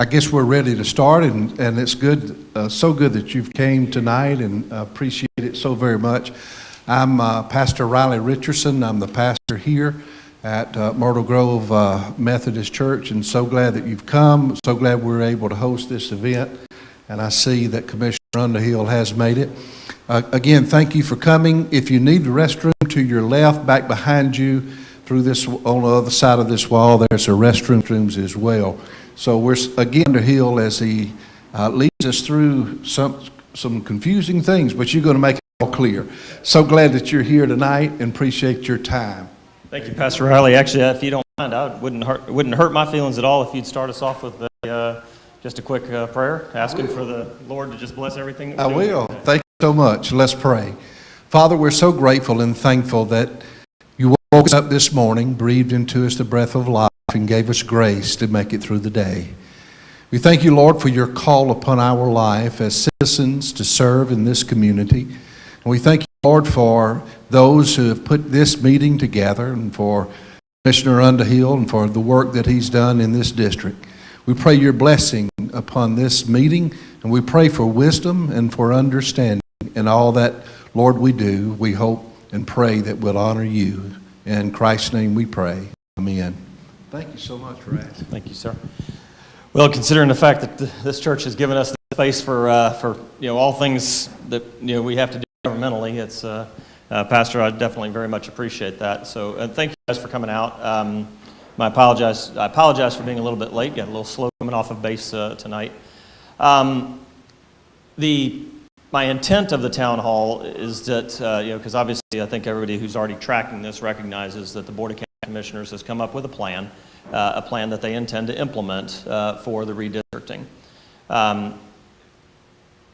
I guess we're ready to start, and it's good, so good that you've came tonight, and appreciate it so very much. I'm Pastor Riley Richardson. I'm the pastor here at Myrtle Grove Methodist Church, and so glad that you've come. So glad we're able to host this event, and I see that Commissioner Underhill has made it. Again, thank you for coming. If you need the restroom, to your left, back behind you, through this, on the other side of this wall, there's a restrooms as well. So we're, again, Underhill, as he leads us through some confusing things, but you're going to make it all clear. So glad that you're here tonight and appreciate your time. Thank you, Pastor Riley. Actually, if you don't mind, it wouldn't hurt my feelings at all if you'd start us off with just a quick prayer, asking for the Lord to just bless everything. I will. Thank you so much. Let's pray. Father, we're so grateful and thankful that you woke us up this morning, breathed into us the breath of life, and gave us grace to make it through the day. We thank you, Lord, for your call upon our life as citizens to serve in this community. And we thank you, Lord, for those who have put this meeting together, and for Commissioner Underhill and for the work that he's done in this district. We pray your blessing upon this meeting, and we pray for wisdom and for understanding in all that, Lord, we do. We hope and pray that we'll honor you. In Christ's name we pray. Amen. Thank you so much, Raz. Thank you, sir. Well, considering the fact that this church has given us the space for all things that we have to do governmentally, it's Pastor, I definitely very much appreciate that. So thank you guys for coming out. I apologize for being a little bit late. Got a little slow coming off of base tonight. My intent of the town hall is that because obviously I think everybody who's already tracking this recognizes that the Board of County Commissioners has come up with a plan that they intend to implement for the redistricting.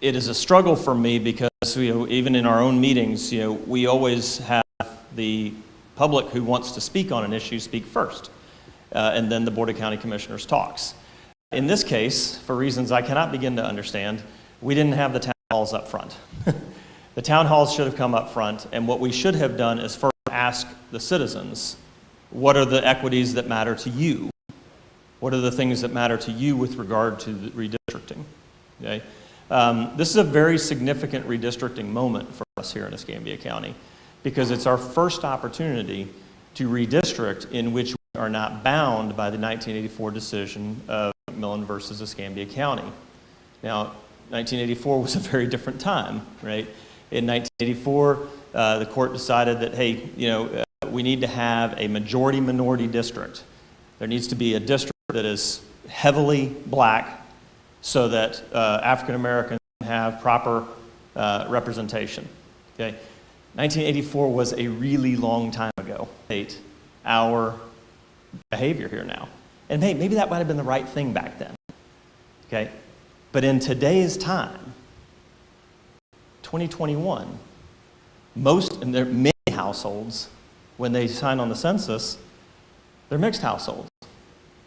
It is a struggle for me because even in our own meetings, we always have the public who wants to speak on an issue speak first, and then the Board of County Commissioners talks. In this case, for reasons I cannot begin to understand, we didn't have the town halls up front. The town halls should have come up front, and what we should have done is first ask the citizens, what are the equities that matter to you? What are the things that matter to you with regard to the redistricting? Okay? This is a very significant redistricting moment for us here in Escambia County because it's our first opportunity to redistrict in which we are not bound by the 1984 decision of McMillan versus Escambia County. Now, 1984 was a very different time, right? In 1984, the court decided that, hey, we need to have a majority-minority district. There needs to be a district that is heavily black so that African Americans can have proper representation. Okay, 1984 was a really long time ago. Our behavior here now, and hey, maybe that might have been the right thing back then. Okay, but in today's time, 2021, and there are many households, when they sign on the census, they're mixed households.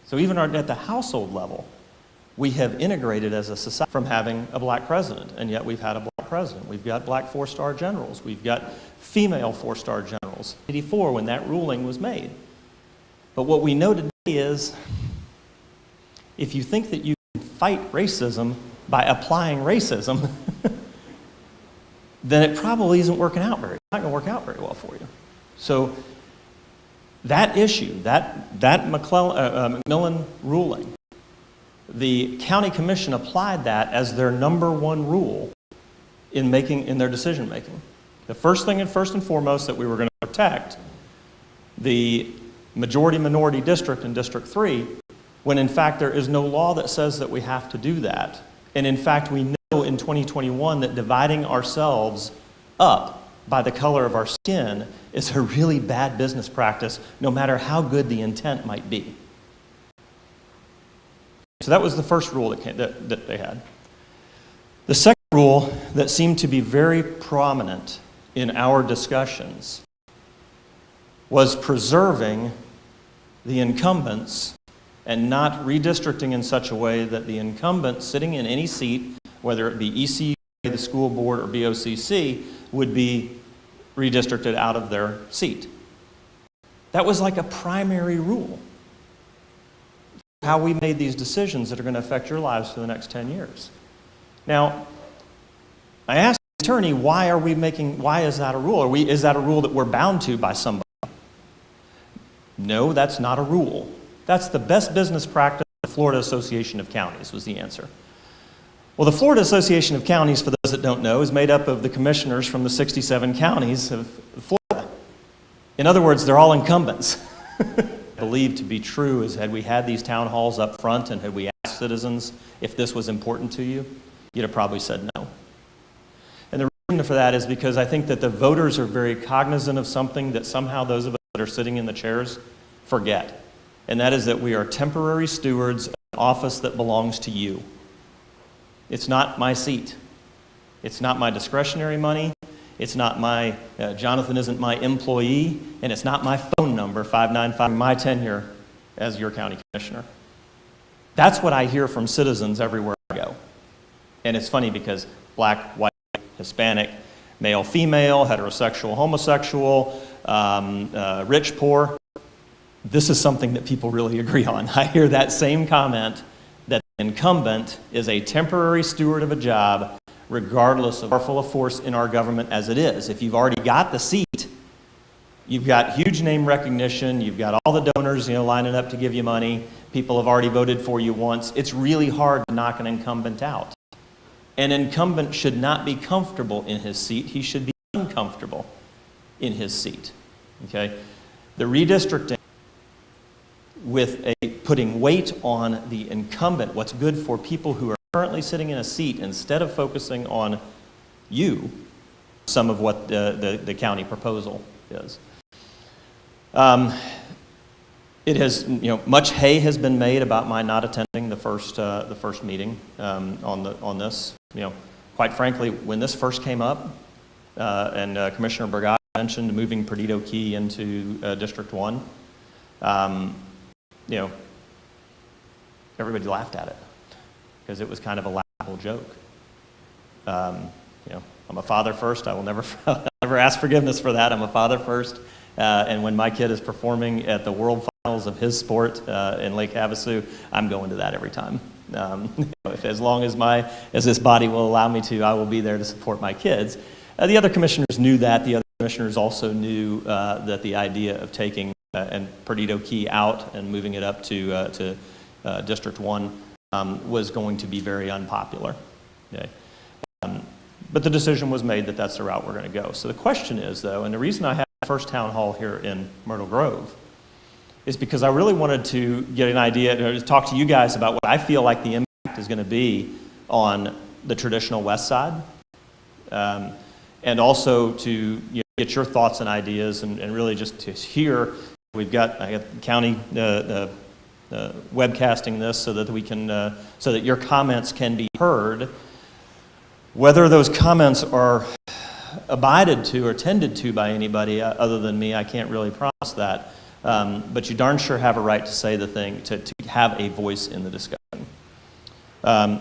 So even at the household level, we have integrated as a society from having a black president, and yet we've had a black president. We've got black four-star generals. We've got female four-star generals. 1984 when that ruling was made. But what we know today is if you think that you can fight racism by applying racism, then it probably isn't working out very, not going to work out very well for you. So that issue, that McMillan ruling, the county commission applied that as their number one rule in their decision making. The first and foremost that we were going to protect the majority-minority district in District 3, when in fact there is no law that says that we have to do that. And in fact, we know in 2021 that dividing ourselves up by the color of our skin is a really bad business practice, no matter how good the intent might be. So that was the first rule that they had. The second rule that seemed to be very prominent in our discussions was preserving the incumbents and not redistricting in such a way that the incumbent sitting in any seat, whether it be ECU, the school board, or BOCC, would be redistricted out of their seat. That was like a primary rule. how we made these decisions that are going to affect your lives for the next 10 years. Now, I asked the attorney, why is that a rule? Is that a rule that we're bound to by somebody? No, that's not a rule. That's the best business practice of the Florida Association of Counties, was the answer. Well, the Florida Association of Counties, for those that don't know, is made up of the commissioners from the 67 counties of Florida. In other words, they're all incumbents. Believed to be true is, had we had these town halls up front and had we asked citizens if this was important to you, you'd have probably said no. And the reason for that is because I think that the voters are very cognizant of something that somehow those of us that are sitting in the chairs forget. And that is that we are temporary stewards of an office that belongs to you. It's not my seat. It's not my discretionary money. It's not my, Jonathan isn't my employee, and it's not my phone number, 595, my tenure as your county commissioner. That's what I hear from citizens everywhere I go. And it's funny because black, white, Hispanic, male, female, heterosexual, homosexual, rich, poor, this is something that people really agree on. I hear that same comment that the incumbent is a temporary steward of a job regardless of powerful a force in our government as it is. If you've already got the seat, you've got huge name recognition, you've got all the donors, lining up to give you money, people have already voted for you once, it's really hard to knock an incumbent out. An incumbent should not be comfortable in his seat, he should be uncomfortable in his seat. Okay? The redistricting with putting weight on the incumbent, what's good for people who are currently sitting in a seat, instead of focusing on you, some of what the county proposal is. It has, much hay has been made about my not attending the first meeting on this. Quite frankly, when this first came up, and Commissioner Burgott mentioned moving Perdido Key into District 1, everybody laughed at it because it was kind of a laughable joke. I'm a father first. I will never ask forgiveness for that. I'm a father first. And when my kid is performing at the world finals of his sport in Lake Havasu, I'm going to that every time. As long as this body will allow me to, I will be there to support my kids. The other commissioners knew that. The other commissioners also knew that the idea of taking and Perdido Key out and moving it up to District 1 was going to be very unpopular. Okay? But the decision was made that that's the route we're going to go. So the question is, though, and the reason I had the first town hall here in Myrtle Grove is because I really wanted to get an idea, to talk to you guys about what I feel like the impact is going to be on the traditional west side, and also to get your thoughts and ideas, and really just to hear. I got the county webcasting this so that we can, so that your comments can be heard. Whether those comments are abided to or tended to by anybody other than me, I can't really promise that. But you darn sure have a right to say the thing, to have a voice in the discussion.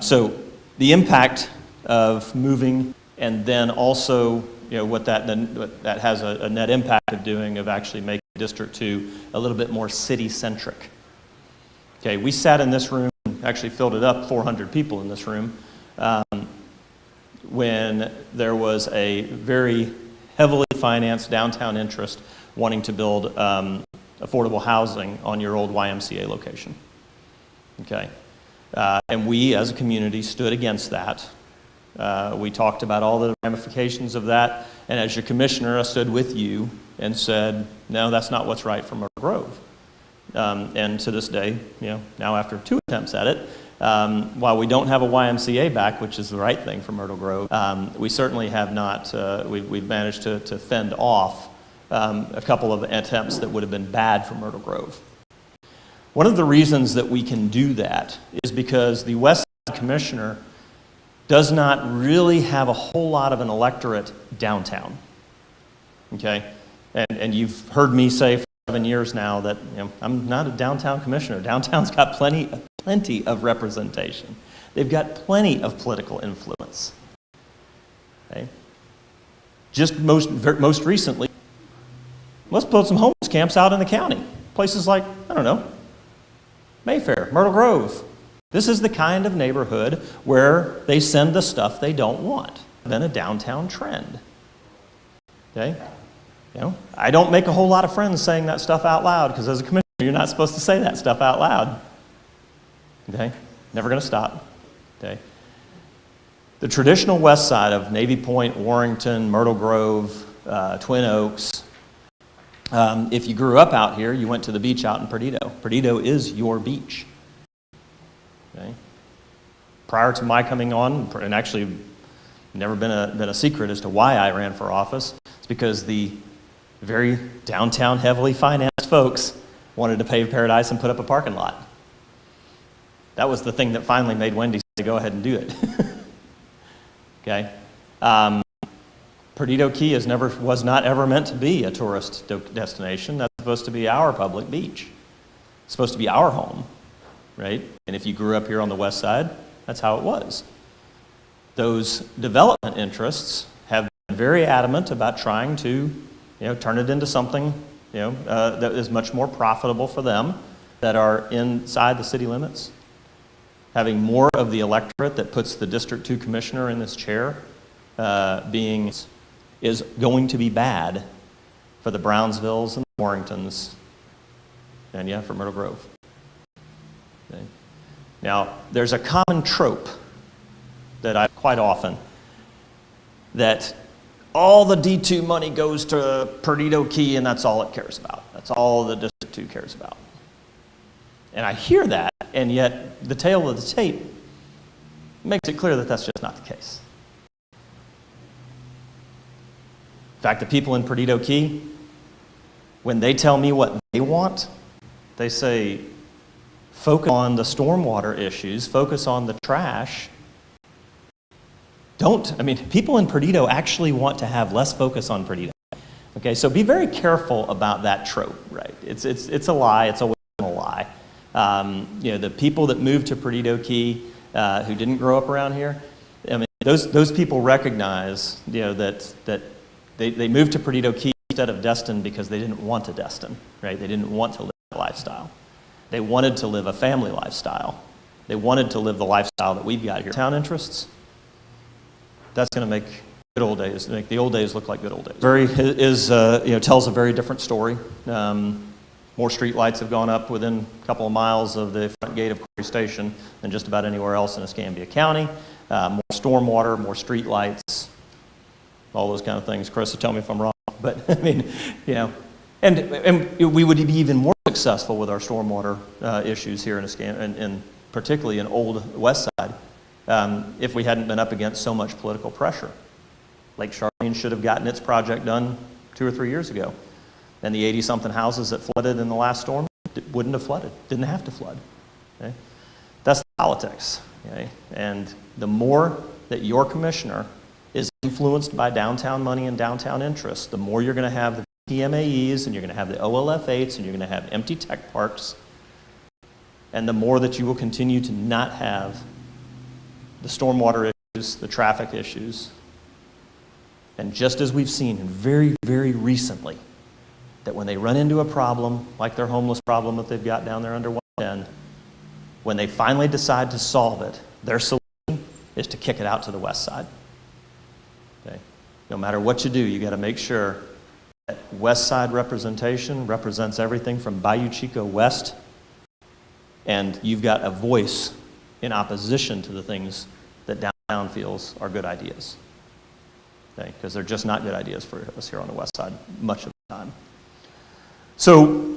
So the impact of moving, and then also what that has a net impact of doing, of actually making District 2 a little bit more city-centric. Okay, we sat in this room, actually filled it up, 400 people in this room, when there was a very heavily financed downtown interest wanting to build affordable housing on your old YMCA location. Okay, and we as a community stood against that. We talked about all the ramifications of that, and as your commissioner, I stood with you and said, no, that's not what's right for Myrtle Grove. And to this day, now after 2 attempts at it, while we don't have a YMCA back, which is the right thing for Myrtle Grove, we certainly have not, we've managed to fend off a couple of attempts that would have been bad for Myrtle Grove. One of the reasons that we can do that is because the West Side Commissioner does not really have a whole lot of an electorate downtown. Okay? And you've heard me say for 7 years now that I'm not a downtown commissioner. Downtown's got plenty of representation. They've got plenty of political influence. Okay? Just most recently, let's build some homeless camps out in the county. Places like, I don't know, Mayfair, Myrtle Grove. This is the kind of neighborhood where they send the stuff they don't want. Then a downtown trend. Okay? You know, I don't make a whole lot of friends saying that stuff out loud because as a commissioner, you're not supposed to say that stuff out loud. Okay? Never going to stop. Okay? The traditional west side of Navy Point, Warrington, Myrtle Grove, Twin Oaks, if you grew up out here, you went to the beach out in Perdido. Perdido is your beach. Okay? Prior to my coming on, and actually never been a secret as to why I ran for office, it's because the very downtown heavily financed folks wanted to pave Paradise and put up a parking lot. That was the thing that finally made Wendy's to go ahead and do it. Okay? Perdido Key was not ever meant to be a tourist destination. That's supposed to be our public beach. It's supposed to be our home, right? And if you grew up here on the west side, that's how it was. Those development interests have been very adamant about trying to, turn it into something, that is much more profitable for them that are inside the city limits. Having more of the electorate that puts the District 2 commissioner in this chair is going to be bad for the Brownsvilles and the Warringtons, and for Myrtle Grove. Okay. Now, there's a common trope that I quite often, that all the D2 money goes to Perdido Key and that's all it cares about. That's all the District 2 cares about. And I hear that, and yet the tale of the tape makes it clear that that's just not the case. In fact, the people in Perdido Key, when they tell me what they want, they say, focus on the stormwater issues, focus on the trash. People in Perdido actually want to have less focus on Perdido. Okay, so be very careful about that trope, right? It's a lie, it's always been a lie. The people that moved to Perdido Key who didn't grow up around here, those people recognize, that they moved to Perdido Key instead of Destin because they didn't want a Destin, right? They didn't want to live that lifestyle. They wanted to live a family lifestyle. They wanted to live the lifestyle that we've got here. Town interests, that's going to make the old days look like good old days. Tells a very different story. More street lights have gone up within a couple of miles of the front gate of Corey Station than just about anywhere else in Escambia County. More stormwater, more street lights, all those kind of things. Chris, tell me if I'm wrong, but and we would be even more successful with our stormwater issues here in Escambia, and particularly in Old West Side, if we hadn't been up against so much political pressure. Lake Charlene should have gotten its project done 2 or 3 years ago. And the 80-something houses that flooded in the last storm wouldn't have flooded, didn't have to flood. Okay? That's the politics. Okay? And the more that your commissioner is influenced by downtown money and downtown interests, the more you're going to have the PMAEs, and you're going to have the OLF8s, and you're going to have empty tech parks, and the more that you will continue to not have the stormwater issues, the traffic issues. And just as we've seen very, very recently, that when they run into a problem, like their homeless problem that they've got down there under 110, when they finally decide to solve it, their solution is to kick it out to the west side. Okay? No matter what you do, you got to make sure that west side representation represents everything from Bayou Chico west, and you've got a voice in opposition to the things that downtown feels are good ideas. Okay? Because they're just not good ideas for us here on the west side much of the time. So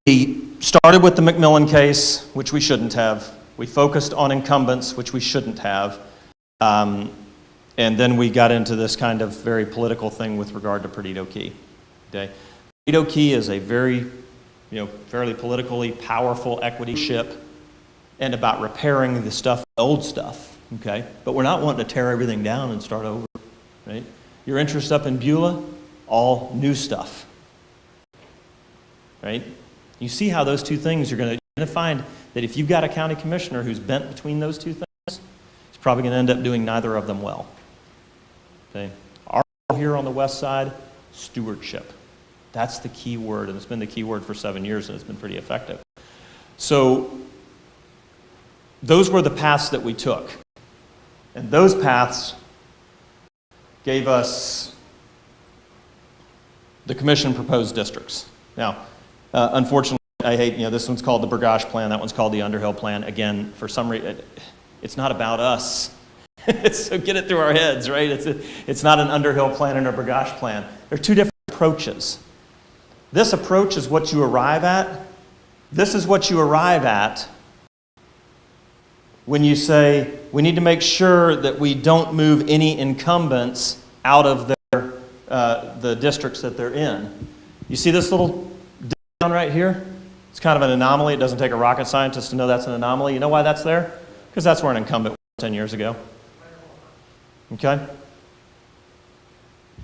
we started with the McMillan case, which we shouldn't have. We focused on incumbents, which we shouldn't have. And then we got into this kind of very political thing with regard to Perdido Key. Okay? Perdido Key is a very, fairly politically powerful equity ship, and about repairing the old stuff. Okay? But we're not wanting to tear everything down and start over. Right? Your interest up in Beulah, all new stuff. Right? You see how those two things, you're going to find that if you've got a county commissioner who's bent between those two things, he's probably going to end up doing neither of them well. Okay? Our role here on the west side, stewardship. That's the key word, and it's been the key word for 7 years, and it's been pretty effective. So those were the paths that we took. And those paths gave us the commission proposed districts. Now, unfortunately, I hate, this one's called the Burgash plan, that one's called the Underhill plan. Again, for some reason, it's not about us. So get it through our heads, right? It's not an Underhill plan and a Burgash plan. They're two different approaches. This approach is what you arrive at. This is what you arrive at when you say, we need to make sure that we don't move any incumbents out of the districts that they're in. You see this little down right here? It's kind of an anomaly. It doesn't take a rocket scientist to know that's an anomaly. You know why that's there? Because that's where an incumbent was 10 years ago. Okay?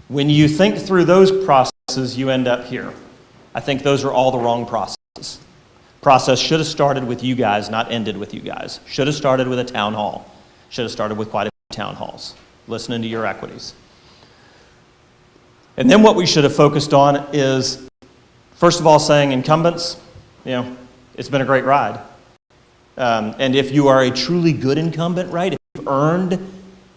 When you think through those processes, you end up here. I think those are all the wrong processes. Process should have started with you guys, not ended with you guys. Should have started with a town hall. Should have started with quite a few town halls, listening to your equities. And then what we should have focused on is, first of all, saying incumbents, it's been a great ride. And if you are a truly good incumbent, right, if you've earned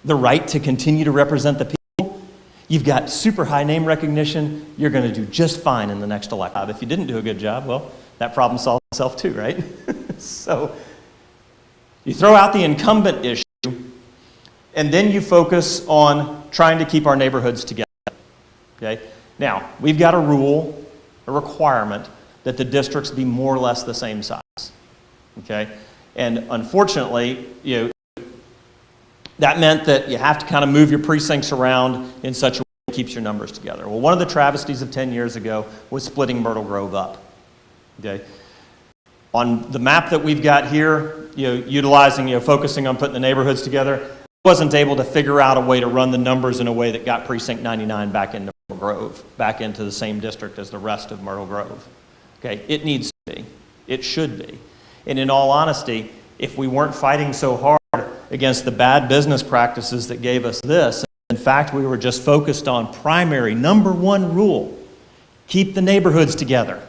the right to continue to represent the people, you've got super high name recognition, you're going to do just fine in the next election. If you didn't do a good job, well, that problem solves itself too, right? So you throw out the incumbent issue, and then you focus on trying to keep our neighborhoods together. Okay? Now, we've got a rule, a requirement, that the districts be more or less the same size. Okay? And unfortunately, that meant that you have to kind of move your precincts around in such a way that keeps your numbers together. Well, one of the travesties of 10 years ago was splitting Myrtle Grove up. Okay? On the map that we've got here, utilizing, focusing on putting the neighborhoods together, I wasn't able to figure out a way to run the numbers in a way that got Precinct 99 back into Myrtle Grove, back into the same district as the rest of Myrtle Grove. Okay? It needs to be. It should be. And in all honesty, if we weren't fighting so hard against the bad business practices that gave us this, in fact, we were just focused on primary, number one rule, keep the neighborhoods together.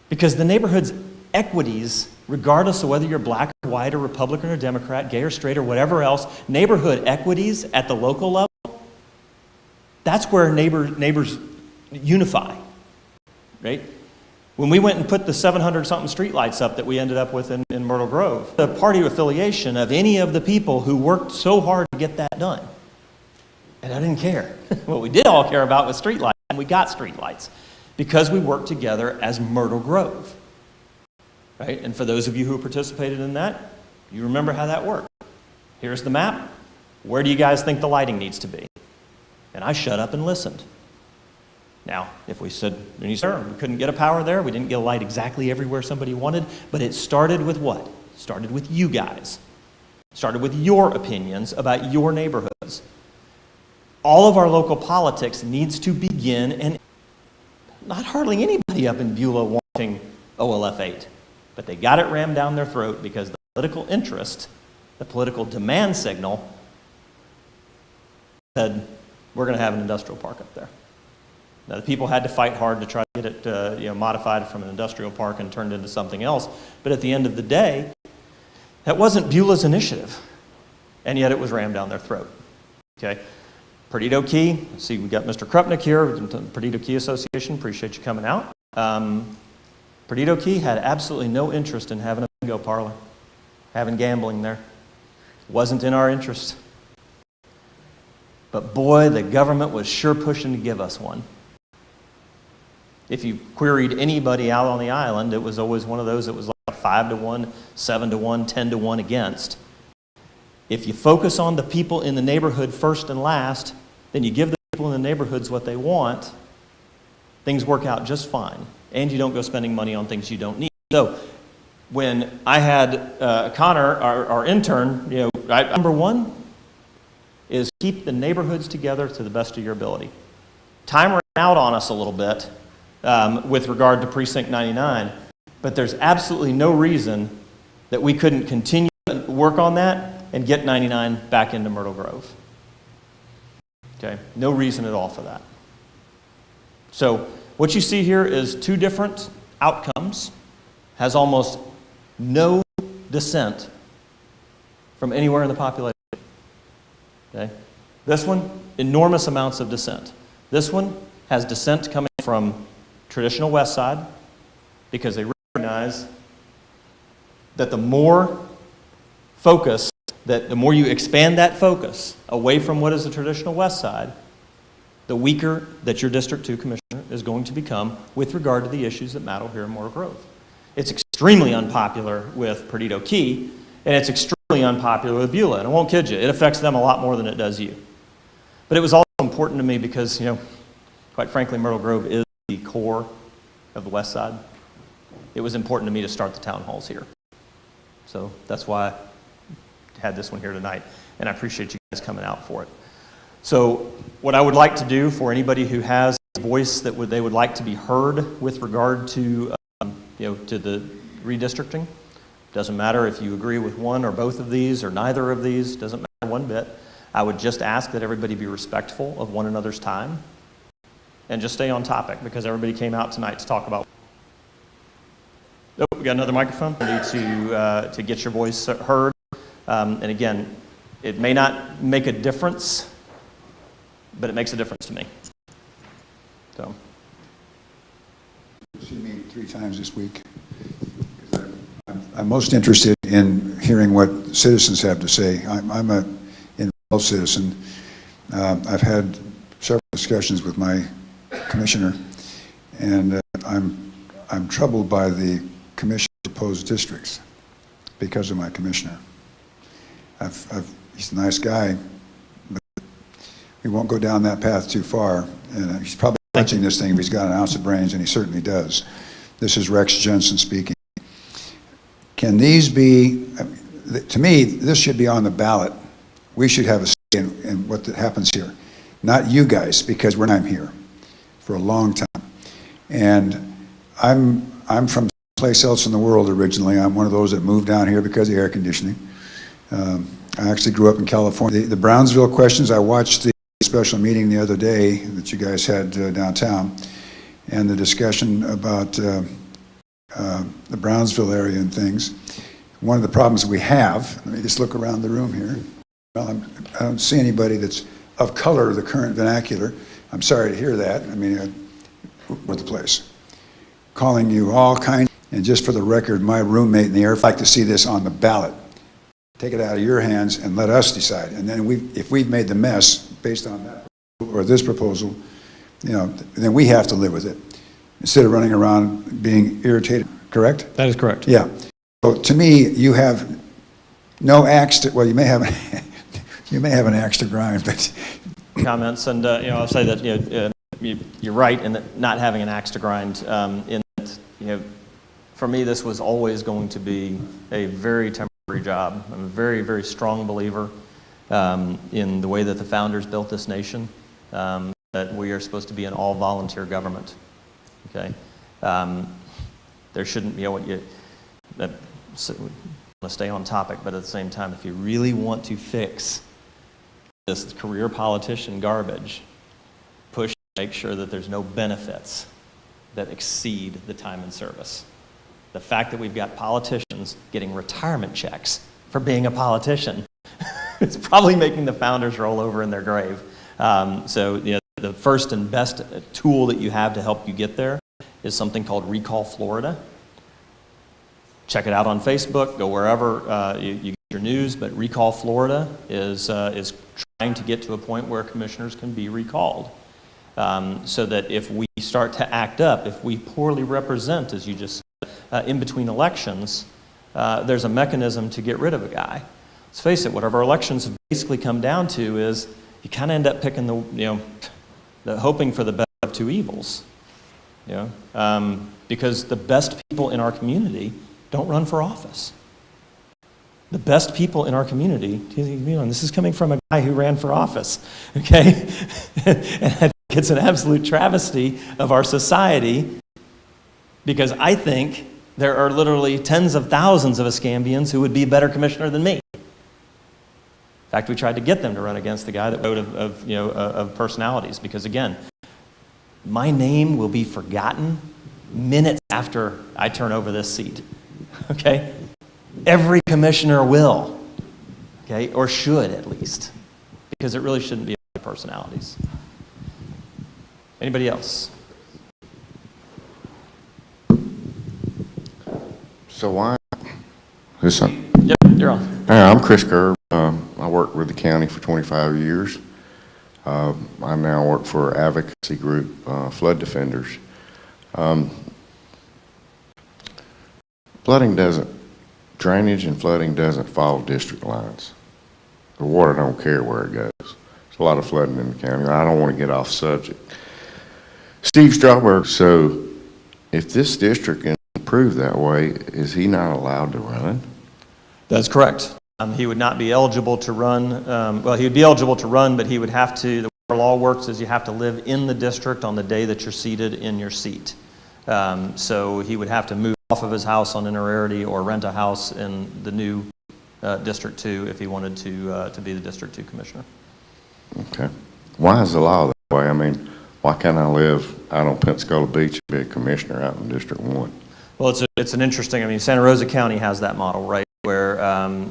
Because the neighborhood's equities, regardless of whether you're black or white or Republican or Democrat, gay or straight or whatever else, neighborhood equities at the local level, that's where neighbors unify, right? When we went and put the 700-something streetlights up that we ended up with in Myrtle Grove, the party affiliation of any of the people who worked so hard to get that done. And I didn't care. What we did all care about was streetlights, and we got streetlights because we worked together as Myrtle Grove. Right? And for those of you who participated in that, you remember how that worked. Here's the map. Where do you guys think the lighting needs to be? And I shut up and listened. Now, if we said, we couldn't get a power there, we didn't get a light exactly everywhere somebody wanted, but it started with what? It started with you guys. It started with your opinions about your neighborhoods. All of our local politics needs to begin, and not hardly anybody up in Beulah wanting OLF 8, but they got it rammed down their throat because the political interest, the political demand signal said, we're going to have an industrial park up there. Now, the people had to fight hard to try to get it modified from an industrial park and turned into something else. But at the end of the day, that wasn't Beulah's initiative. And yet it was rammed down their throat. Okay? Perdido Key, let's see, we got Mr. Krupnick here, Perdido Key Association, appreciate you coming out. Perdido Key had absolutely no interest in having a bingo parlor, having gambling there. Wasn't in our interest. But boy, the government was sure pushing to give us one. If you queried anybody out on the island, it was always one of those that was like 5-1, 7-1, 10-1 against. If you focus on the people in the neighborhood first and last, then you give the people in the neighborhoods what they want, things work out just fine. And you don't go spending money on things you don't need. So when I had Connor, our intern, number one is keep the neighborhoods together to the best of your ability. Time ran out on us a little bit with regard to Precinct 99, but there's absolutely no reason that we couldn't continue to work on that and get 99 back into Myrtle Grove. Okay, no reason at all for that. So what you see here is two different outcomes has almost no dissent from anywhere in the population. Okay? This one, enormous amounts of dissent. This one has dissent coming from traditional West Side because they recognize that the more focus, that the more you expand that focus away from what is the traditional West Side, the weaker that your District 2 Commissioner is going to become with regard to the issues that matter here in Morro Grove. It's extremely unpopular with Perdido Key, and it's extremely unpopular with Beulah. And I won't kid you, it affects them a lot more than it does you. But it was also important to me because, quite frankly, Myrtle Grove is the core of the West Side. It was important to me to start the town halls here. So that's why I had this one here tonight, and I appreciate you guys coming out for it. So what I would like to do for anybody who has a voice that they would like to be heard with regard to, to the redistricting, doesn't matter if you agree with one or both of these or neither of these, doesn't matter one bit. I would just ask that everybody be respectful of one another's time and just stay on topic because everybody came out tonight to talk about. Oh, we got another microphone. I need to get your voice heard. And again, it may not make a difference, but it makes a difference to me. So. You'll see me 3 times this week. I'm most interested in hearing what citizens have to say. I'm an involved citizen. I've had several discussions with my commissioner, and I'm troubled by the commission's proposed districts because of my commissioner. He's a nice guy, but we won't go down that path too far. And he's probably watching this thing if he's got an ounce of brains, and he certainly does. This is Rex Jensen speaking. Can these be, to me, this should be on the ballot. We should have a say in what happens here. Not you guys, because I'm here for a long time. And I'm from someplace else in the world originally. I'm one of those that moved down here because of air conditioning. I actually grew up in California. The Brownsville questions, I watched the special meeting the other day that you guys had downtown, and the discussion about the Brownsville area and things. One of the problems we have, let me just look around the room here. Well, I don't see anybody that's of color, the current vernacular. I'm sorry to hear that. I mean, with the place. Calling you all kinds, and just for the record, my roommate in the air, I'd like to see this on the ballot. Take it out of your hands and let us decide. And then if we've made the mess based on that or this proposal, then we have to live with it instead of running around being irritated. Correct? That is correct. Yeah. So to me, you have no axe to, well, you may have an axe to grind, but Comments, and I'll say that you're right in that not having an axe to grind. In that, for me, this was always going to be a very temporary job. I'm a very, very strong believer in the way that the founders built this nation. That we are supposed to be an all-volunteer government. Okay, there shouldn't be want to stay on topic, but at the same time, if you really want to fix this career politician garbage, push to make sure that there's no benefits that exceed the time and service. The fact that we've got politicians getting retirement checks for being a politician is probably making the founders roll over in their grave. So the first and best tool that you have to help you get there is something called Recall Florida. Check it out on Facebook, go wherever you get your news, but Recall Florida is trying to get to a point where commissioners can be recalled. So that if we start to act up, if we poorly represent, as you just said, in between elections, there's a mechanism to get rid of a guy. Let's face it, what our elections have basically come down to is you kind of end up picking the hoping for the best of two evils. Because the best people in our community don't run for office. The best people in our community, this is coming from a guy who ran for office, okay? And I think it's an absolute travesty of our society because I think there are literally tens of thousands of Escambians who would be a better commissioner than me. In fact, we tried to get them to run against the guy that voted of personalities because, again, my name will be forgotten minutes after I turn over this seat, okay? Every commissioner will, okay, or should at least, because it really shouldn't be about personalities. Anybody else? So why? Listen, Yep, you're on. hey, I'm Chris Kerr. I worked with the county for 25 years. I now work for advocacy group, Flood Defenders. Drainage and flooding doesn't follow district lines. The water don't care where it goes. There's a lot of flooding in the county. I don't want to get off subject. Steve Strawberg, so if this district is improved that way, is he not allowed to run? That's correct. He would not be eligible to run, well, he would be eligible to run, but he would have to, the way our law works is you have to live in the district on the day that you're seated in your seat. So he would have to move off of his house on Innerarity or rent a house in the new District 2 if he wanted to be the District 2 commissioner. Okay. Why is the law that way? I mean, why can't I live out on Pensacola Beach and be a commissioner out in District 1? Well, it's an interesting, I mean, Santa Rosa County has that model, right, where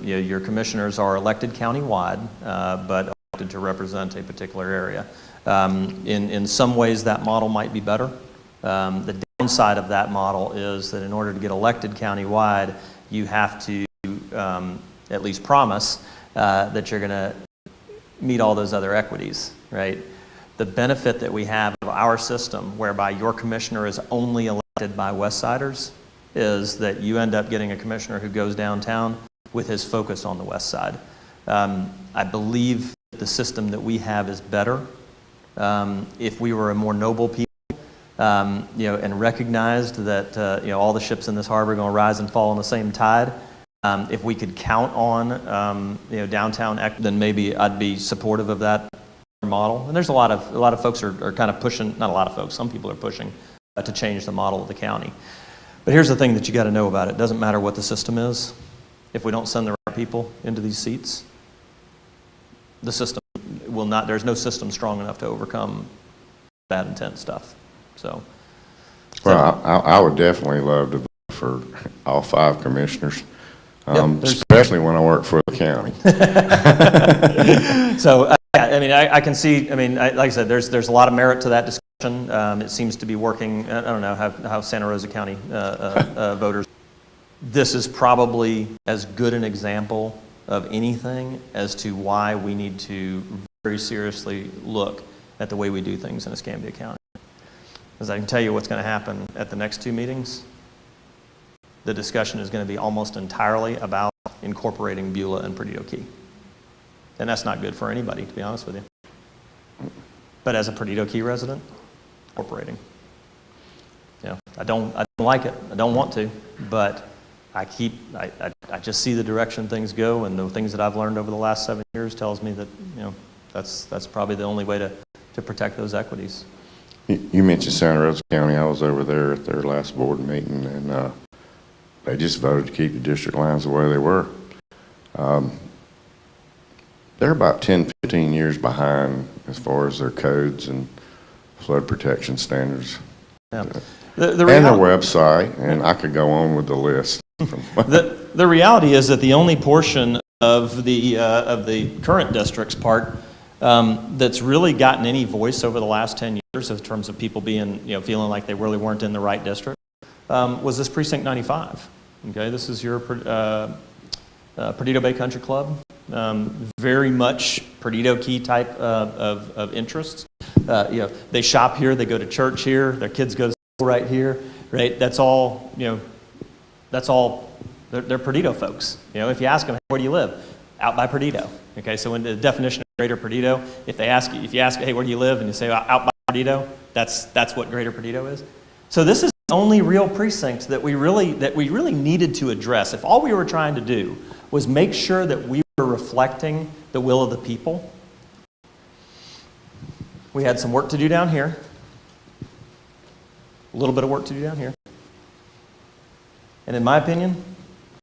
you know, your commissioners are elected countywide, but elected to represent a particular area. In some ways, that model might be better. The downside of that model is that in order to get elected countywide, you have to at least promise that you're going to meet all those other equities, right? The benefit that we have of our system, whereby your commissioner is only elected by Westsiders, is that you end up getting a commissioner who goes downtown with his focus on the west side. I believe that the system that we have is better. If we were a more noble people, you know, and recognized that you know, all the ships in this harbor are going to rise and fall on the same tide, if we could count on you know, downtown, then maybe I'd be supportive of that model. And there's a lot of folks are kind of pushing, not a lot of folks, some people are pushing to change the model of the county. But here's the thing that you got to know about it. It doesn't matter what the system is. If we don't send the right people into these seats, the system will not, there's no system strong enough to overcome bad intent stuff. So, Well, I would definitely love to vote for all 5 commissioners, Yep, especially when I work for the county. so I mean, I can see, I mean, like I said, there's a lot of merit to that discussion. It seems to be working. I don't know how Santa Rosa County voters. This is probably as good an example of anything as to why we need to very seriously look at the way we do things in Escambia County. Because I can tell you what's going to happen at the next 2 meetings. The discussion is going to be almost entirely about incorporating Beulah and Perdido Key. And that's not good for anybody, to be honest with you. But as a Perdido Key resident, incorporating. You know, I don't like it. I don't want to, but I just see the direction things go, and the things that I've learned over the last 7 years tells me that, you know, that's probably the only way to protect those equities. You mentioned Santa Rosa County. I was over there at their last board meeting, and they just voted to keep the district lines the way they were. They're about 10, 15 years behind as far as their codes and flood protection standards. Yeah. And their website, and I could go on with the list. The reality is that the only portion of the current district's part that's really gotten any voice over the last 10 years in terms of people being, you know, feeling like they really weren't in the right district was this Precinct 95. Okay, this is your Perdido Bay Country Club. Very much Perdido Key type of interests. You know, they shop here, they go to church here, their kids go to school right here, right? That's all, you know, that's all, they're Perdido folks. You know, if you ask them, where do you live? Out by Perdido. Okay, so in the definition of Greater Perdido, if you ask, hey, where do you live? And you say, out by Perdido, that's what Greater Perdido is. So this is the only real precinct that we really needed to address. If all we were trying to do was make sure that we were reflecting the will of the people, we had some work to do down here, a little bit of work to do down here. And in my opinion,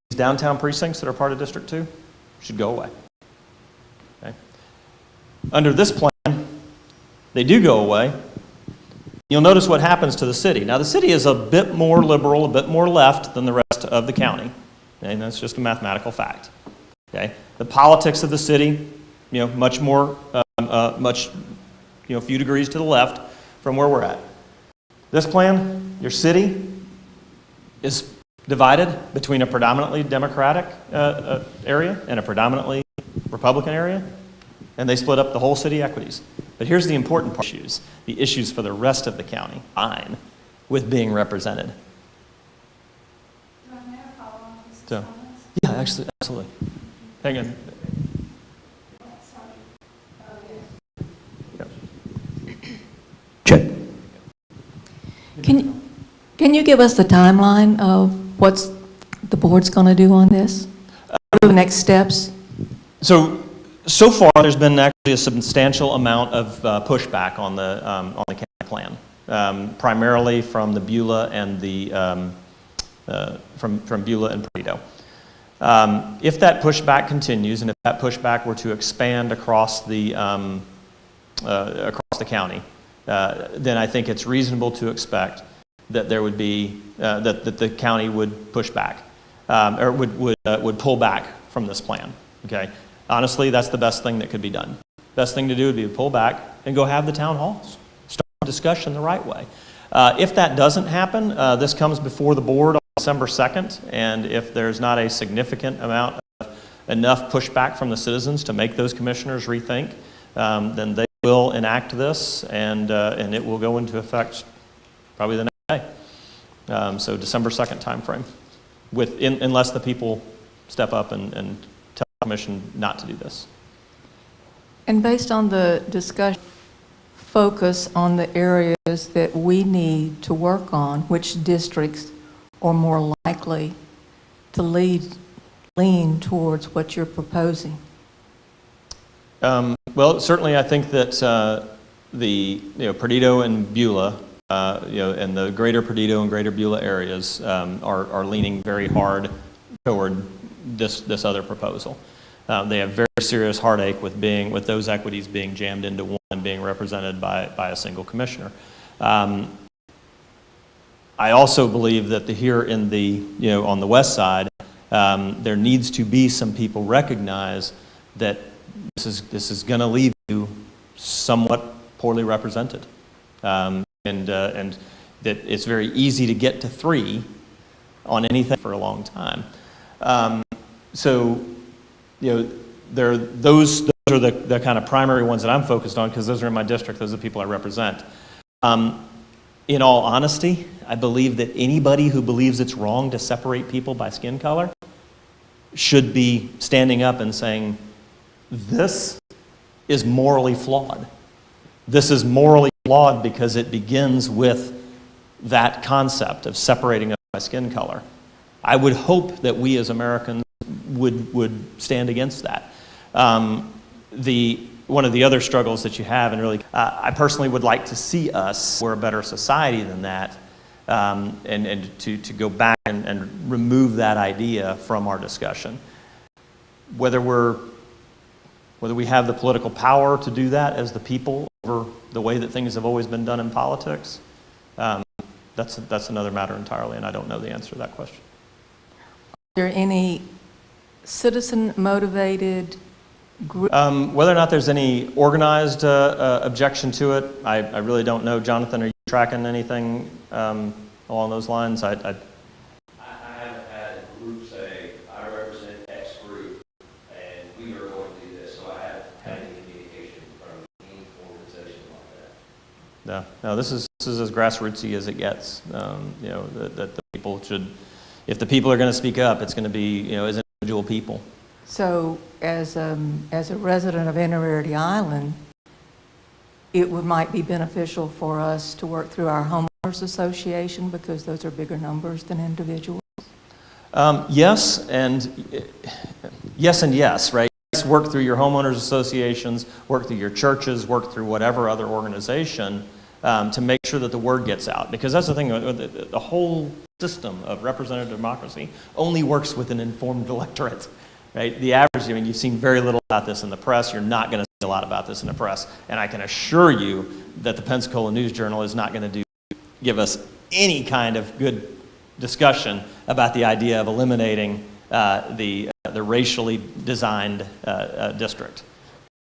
these downtown precincts that are part of District 2 should go away. Okay? Under this plan, they do go away, you'll notice what happens to the city. Now, the city is a bit more liberal, a bit more left than the rest of the county, and that's just a mathematical fact. Okay, the politics of the city, much more, a few degrees to the left from where we're at. This plan, your city is divided between a predominantly Democratic area and a predominantly Republican area, and they split up the whole city equities. But here's the important part: the issues for the rest of the county, fine with being represented. Do I have a follow-on to this So, comments? yeah, actually, absolutely. Hang on. Check. Can you give us the timeline of what's the board's going to do on this? What are the next steps? So far, there's been actually a substantial amount of pushback on the county plan, primarily from the Beulah and the from Beulah and Perdido. If that pushback continues, and if that pushback were to expand across the county, then I think it's reasonable to expect that there would be that the county would push back or would pull back from this plan. Okay, honestly, that's the best thing that could be done. Best thing to do would be to pull back and go have the town halls, start the discussion the right way. If that doesn't happen, this comes before the board on December 2nd, and if there's not a significant amount of enough pushback from the citizens to make those commissioners rethink, then they will enact this, and it will go into effect probably the next day. So December 2nd timeframe, unless the people step up and tell the commission not to do this. And based on the discussion, focus on the areas that we need to work on, which districts are more likely to lean towards what you're proposing? Well, certainly I think that Perdido and Beulah, and the greater Perdido and greater Beulah areas are leaning very hard toward this other proposal. They have very serious heartache with those equities being jammed into one and being represented by a single commissioner. I also believe that here in on the west side, there needs to be some people recognize that this is going to leave you somewhat poorly represented, and that it's very easy to get to 3 on anything for a long time. Those are the kind of primary ones that I'm focused on, because those are in my district. Those are the people I represent. In all honesty, I believe that anybody who believes it's wrong to separate people by skin color should be standing up and saying, this is morally flawed. This is morally flawed because it begins with that concept of separating us by skin color. I would hope that we as Americans would stand against that. One of the other struggles that you have, and really, I personally would like to see us, we're a better society than that, and to go back and remove that idea from our discussion. Whether we have the political power to do that as the people over the way that things have always been done in politics, that's another matter entirely, and I don't know the answer to that question. Are there any citizen-motivated group? Whether or not there's any organized objection to it, I really don't know. Jonathan, are you tracking anything along those lines? I haven't had a group say, I represent X group, and we are going to do this, so I haven't had any communication from any organization like that. No, this is as grassrootsy as it gets. That the people should, if the people are going to speak up, it's going to be, as individual people. So as a resident of Inner Island, it might be beneficial for us to work through our homeowners association, because those are bigger numbers than individuals. Yes and yes, right? Yes, work through your homeowners associations, work through your churches, work through whatever other organization to make sure that the word gets out. Because that's the thing, the whole system of representative democracy only works with an informed electorate. Right? The average, you've seen very little about this in the press. You're not going to see a lot about this in the press. And I can assure you that the Pensacola News Journal is not going to do give us any kind of good discussion about the idea of eliminating the racially designed district.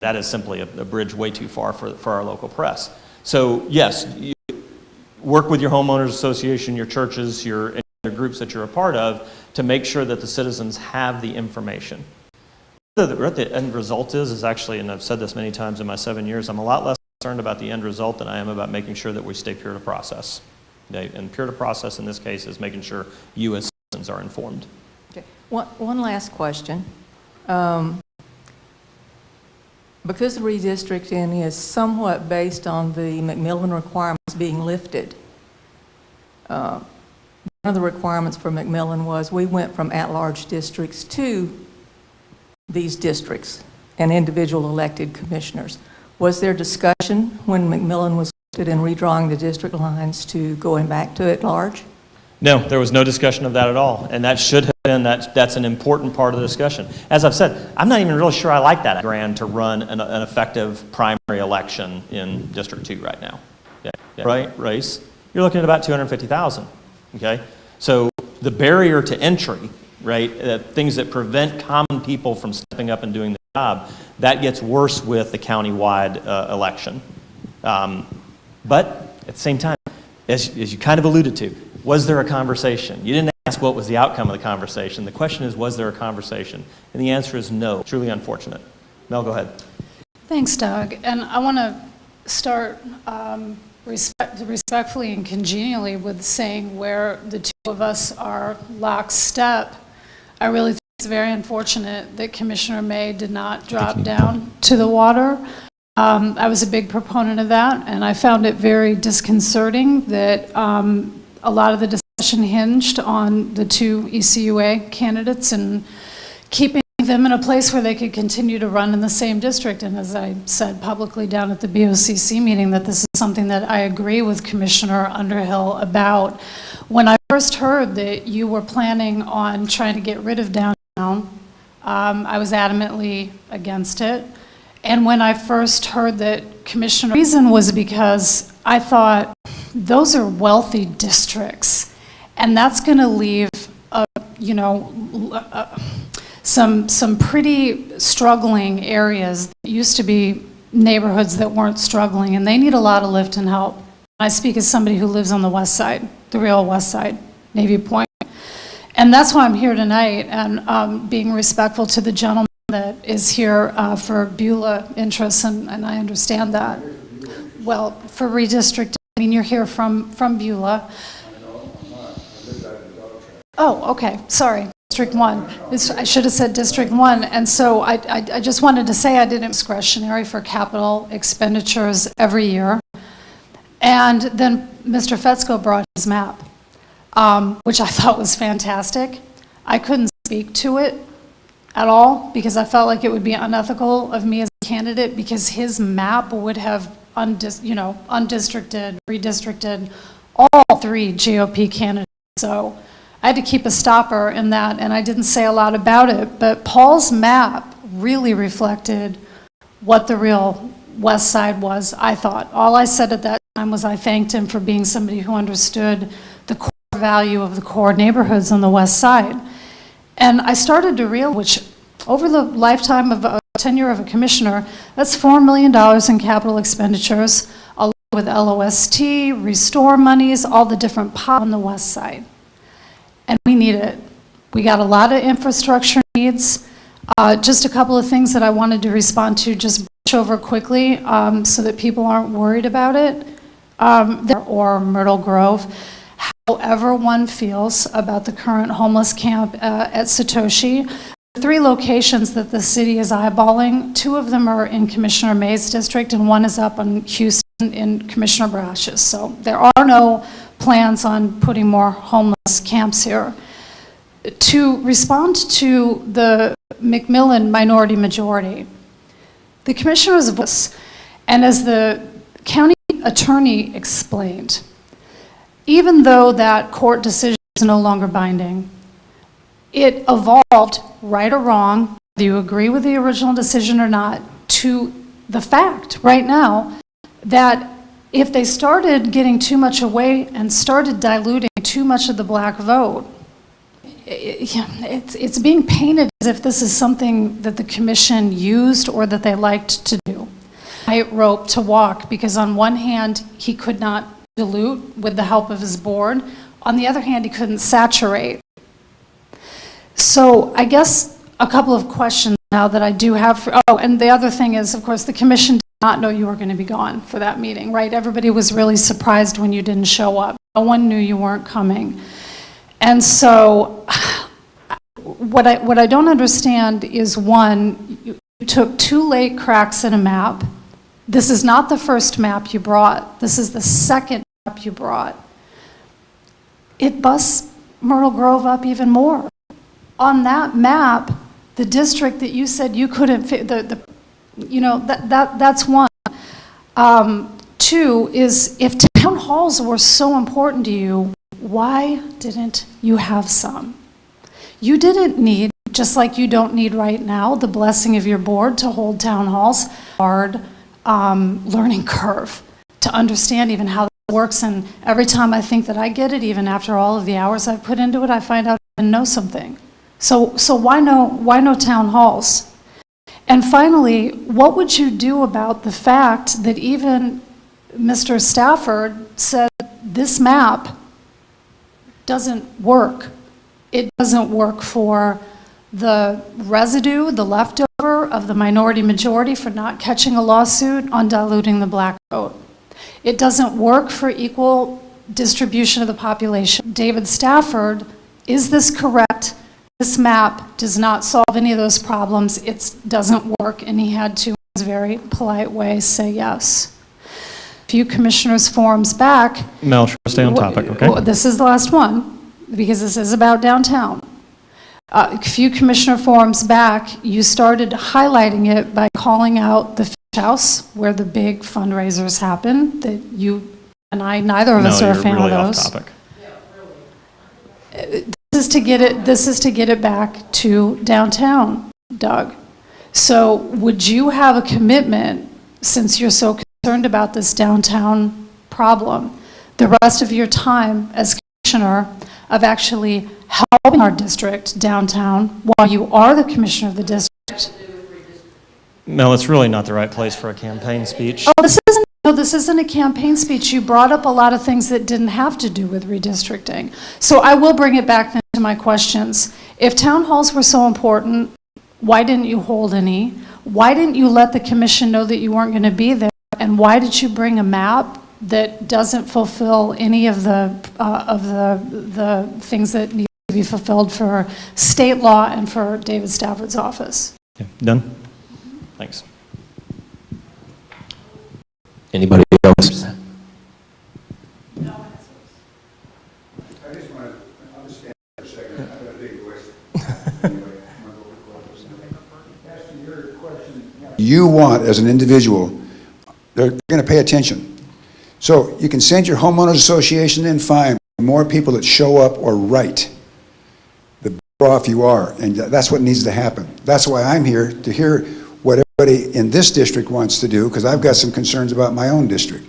That is simply a bridge way too far for our local press. So yes, you work with your homeowners association, your churches, your groups that you're a part of to make sure that the citizens have the information. What the end result is actually, and I've said this many times in my 7 years, I'm a lot less concerned about the end result than I am about making sure that we stay pure to process. Okay? And pure to process in this case is making sure you as citizens are informed. Okay. One last question. Because the redistricting is somewhat based on the McMillan requirements being lifted, one of the requirements for McMillan was we went from at-large districts to these districts and individual elected commissioners. Was there discussion when McMillan was lifted in redrawing the district lines to going back to at-large? No, there was no discussion of that at all, and that should have been, that's an important part of the discussion. As I've said, I'm not even really sure I like that grand to run an effective primary election in District 2 right now. Okay. Right, race, you're looking at about 250,000, okay? So the barrier to entry, right, things that prevent common people from stepping up and doing the job, that gets worse with the county-wide election. But at the same time, as you kind of alluded to, was there a conversation? You didn't ask what was the outcome of the conversation. The question is, was there a conversation? And the answer is no. Truly unfortunate. Mel, go ahead. Thanks, Doug. And I want to start respectfully and congenially with saying where the two of us are lockstep. I really think it's very unfortunate that Commissioner May did not drop down to the water. I was a big proponent of that, and I found it very disconcerting that a lot of the discussion hinged on the two ECUA candidates and keeping them in a place where they could continue to run in the same district. And as I said publicly down at the BOCC meeting, that this is something that I agree with Commissioner Underhill about. When I first heard that you were planning on trying to get rid of downtown, I was adamantly against it. And when I first heard that Commissioner, the reason was because I thought those are wealthy districts, and that's going to leave, some pretty struggling areas that used to be neighborhoods that weren't struggling, and they need a lot of lift and help. I speak as somebody who lives on the west side, the real west side, Navy Point. And that's why I'm here tonight, and being respectful to the gentleman that is here for Beulah interests, and I understand that. Well, for redistricting, I mean, you're here from Beulah. Oh, okay, sorry, District 1. I should have said District 1, and so I just wanted to say I did discretionary for capital expenditures every year. And then Mr. Fetzko brought his map, which I thought was fantastic. I couldn't speak to it at all because I felt like it would be unethical of me as a candidate because his map would have undistricted, redistricted all three GOP candidates. So I had to keep a stopper in that, and I didn't say a lot about it. But Paul's map really reflected what the real West Side was, I thought. All I said at that time was I thanked him for being somebody who understood the core value of the core neighborhoods on the West Side. And I started to realize, which over the lifetime of a tenure of a commissioner, that's $4 million in capital expenditures, along with LOST, restore monies, all the different pots on the West Side. And we need it. We got a lot of infrastructure needs. Just a couple of things that I wanted to respond to, just brush over quickly so that people aren't worried about it, or Myrtle Grove. However one feels about the current homeless camp at Satoshi, the three locations that the city is eyeballing, two of them are in Commissioner May's district and one is up in Houston in Commissioner Brash's. So there are no plans on putting more homeless camps here. To respond to the McMillan minority majority, the commissioner's voice, and as the county attorney explained, even though that court decision is no longer binding, it evolved, right or wrong, whether you agree with the original decision or not, to the fact right now that if they started getting too much away and started diluting too much of the black vote, it's being painted as if this is something that the commission used or that they liked to do. Tightrope to walk, because on one hand, he could not dilute with the help of his board. On the other hand, he couldn't saturate. So I guess a couple of questions now that I do have. And the other thing is, of course, the commission did not know you were going to be gone for that meeting, right? Everybody was really surprised when you didn't show up. No one knew you weren't coming. And so what I don't understand is, one, you took 2 late cracks in a map. This is not the first map you brought. This is the second map you brought. It busts Myrtle Grove up even more. On that map, the district that you said you couldn't fit, that's one. 2 is, if town halls were so important to you, why didn't you have some? You didn't need, just like you don't need right now, the blessing of your board to hold town halls. Hard learning curve to understand even how that works, and every time I think that I get it, even after all of the hours I've put into it, I find out I know something. So why no town halls? And finally, what would you do about the fact that even Mr. Stafford said this map doesn't work? It doesn't work for the residue, the leftover of the minority majority for not catching a lawsuit on diluting the black vote. It doesn't work for equal distribution of the population. David Stafford, is this correct? This map does not solve any of those problems. It doesn't work, and he had to, in his very polite way, say yes. A few commissioners' forums back. Mel, stay on topic, okay? Well, this is the last one, because this is about downtown. A few commissioner forums back, you started highlighting it by calling out the Fish House, where the big fundraisers happen, that you and I, neither of us are a fan of those. Off topic. This is to get it back to downtown, Doug. So would you have a commitment, since you're so concerned about this downtown problem, the rest of your time as commissioner, of actually helping our district downtown while you are the commissioner of the district? Mel, it's really not the right place for a campaign speech. Oh, this isn't a campaign speech. You brought up a lot of things that didn't have to do with redistricting. So I will bring it back then to my questions. If town halls were so important, why didn't you hold any? Why didn't you let the commission know that you weren't going to be there? And why did you bring a map that doesn't fulfill any of the things that need to be fulfilled for state law and for David Stafford's office? Okay, done? Thanks. Anybody else? I just want to understand for a second. I've got a big voice. Asking your question. You want, as an individual, they're going to pay attention. So you can send your homeowners association in, fine. More people that show up or write, the better off you are. And that's what needs to happen. That's why I'm here, to hear what everybody in this district wants to do, because I've got some concerns about my own district.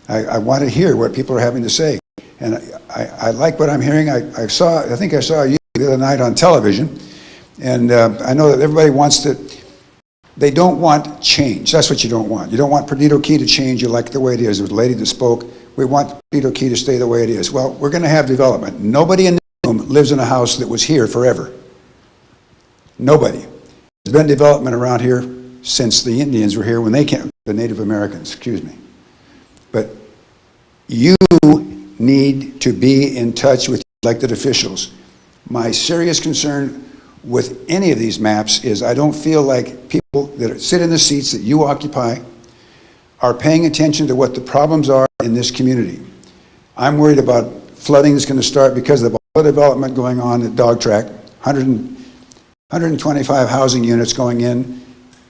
I want to hear what people are having to say. And I like what I'm hearing. I think I saw you the other night on television, and I know that everybody wants to, they don't want change. That's what you don't want. You don't want Perdido Key to change. You like the way it is. There was a lady that spoke. We want Perdido Key to stay the way it is. Well, we're going to have development. Nobody in this room lives in a house that was here forever. Nobody. There's been development around here since the Indians were here, when they came, the Native Americans, excuse me. But you need to be in touch with elected officials. My serious concern with any of these maps is I don't feel like people that sit in the seats that you occupy are paying attention to what the problems are in this community. I'm worried about flooding that's going to start because of all the development going on at Dog Track, 125 housing units going in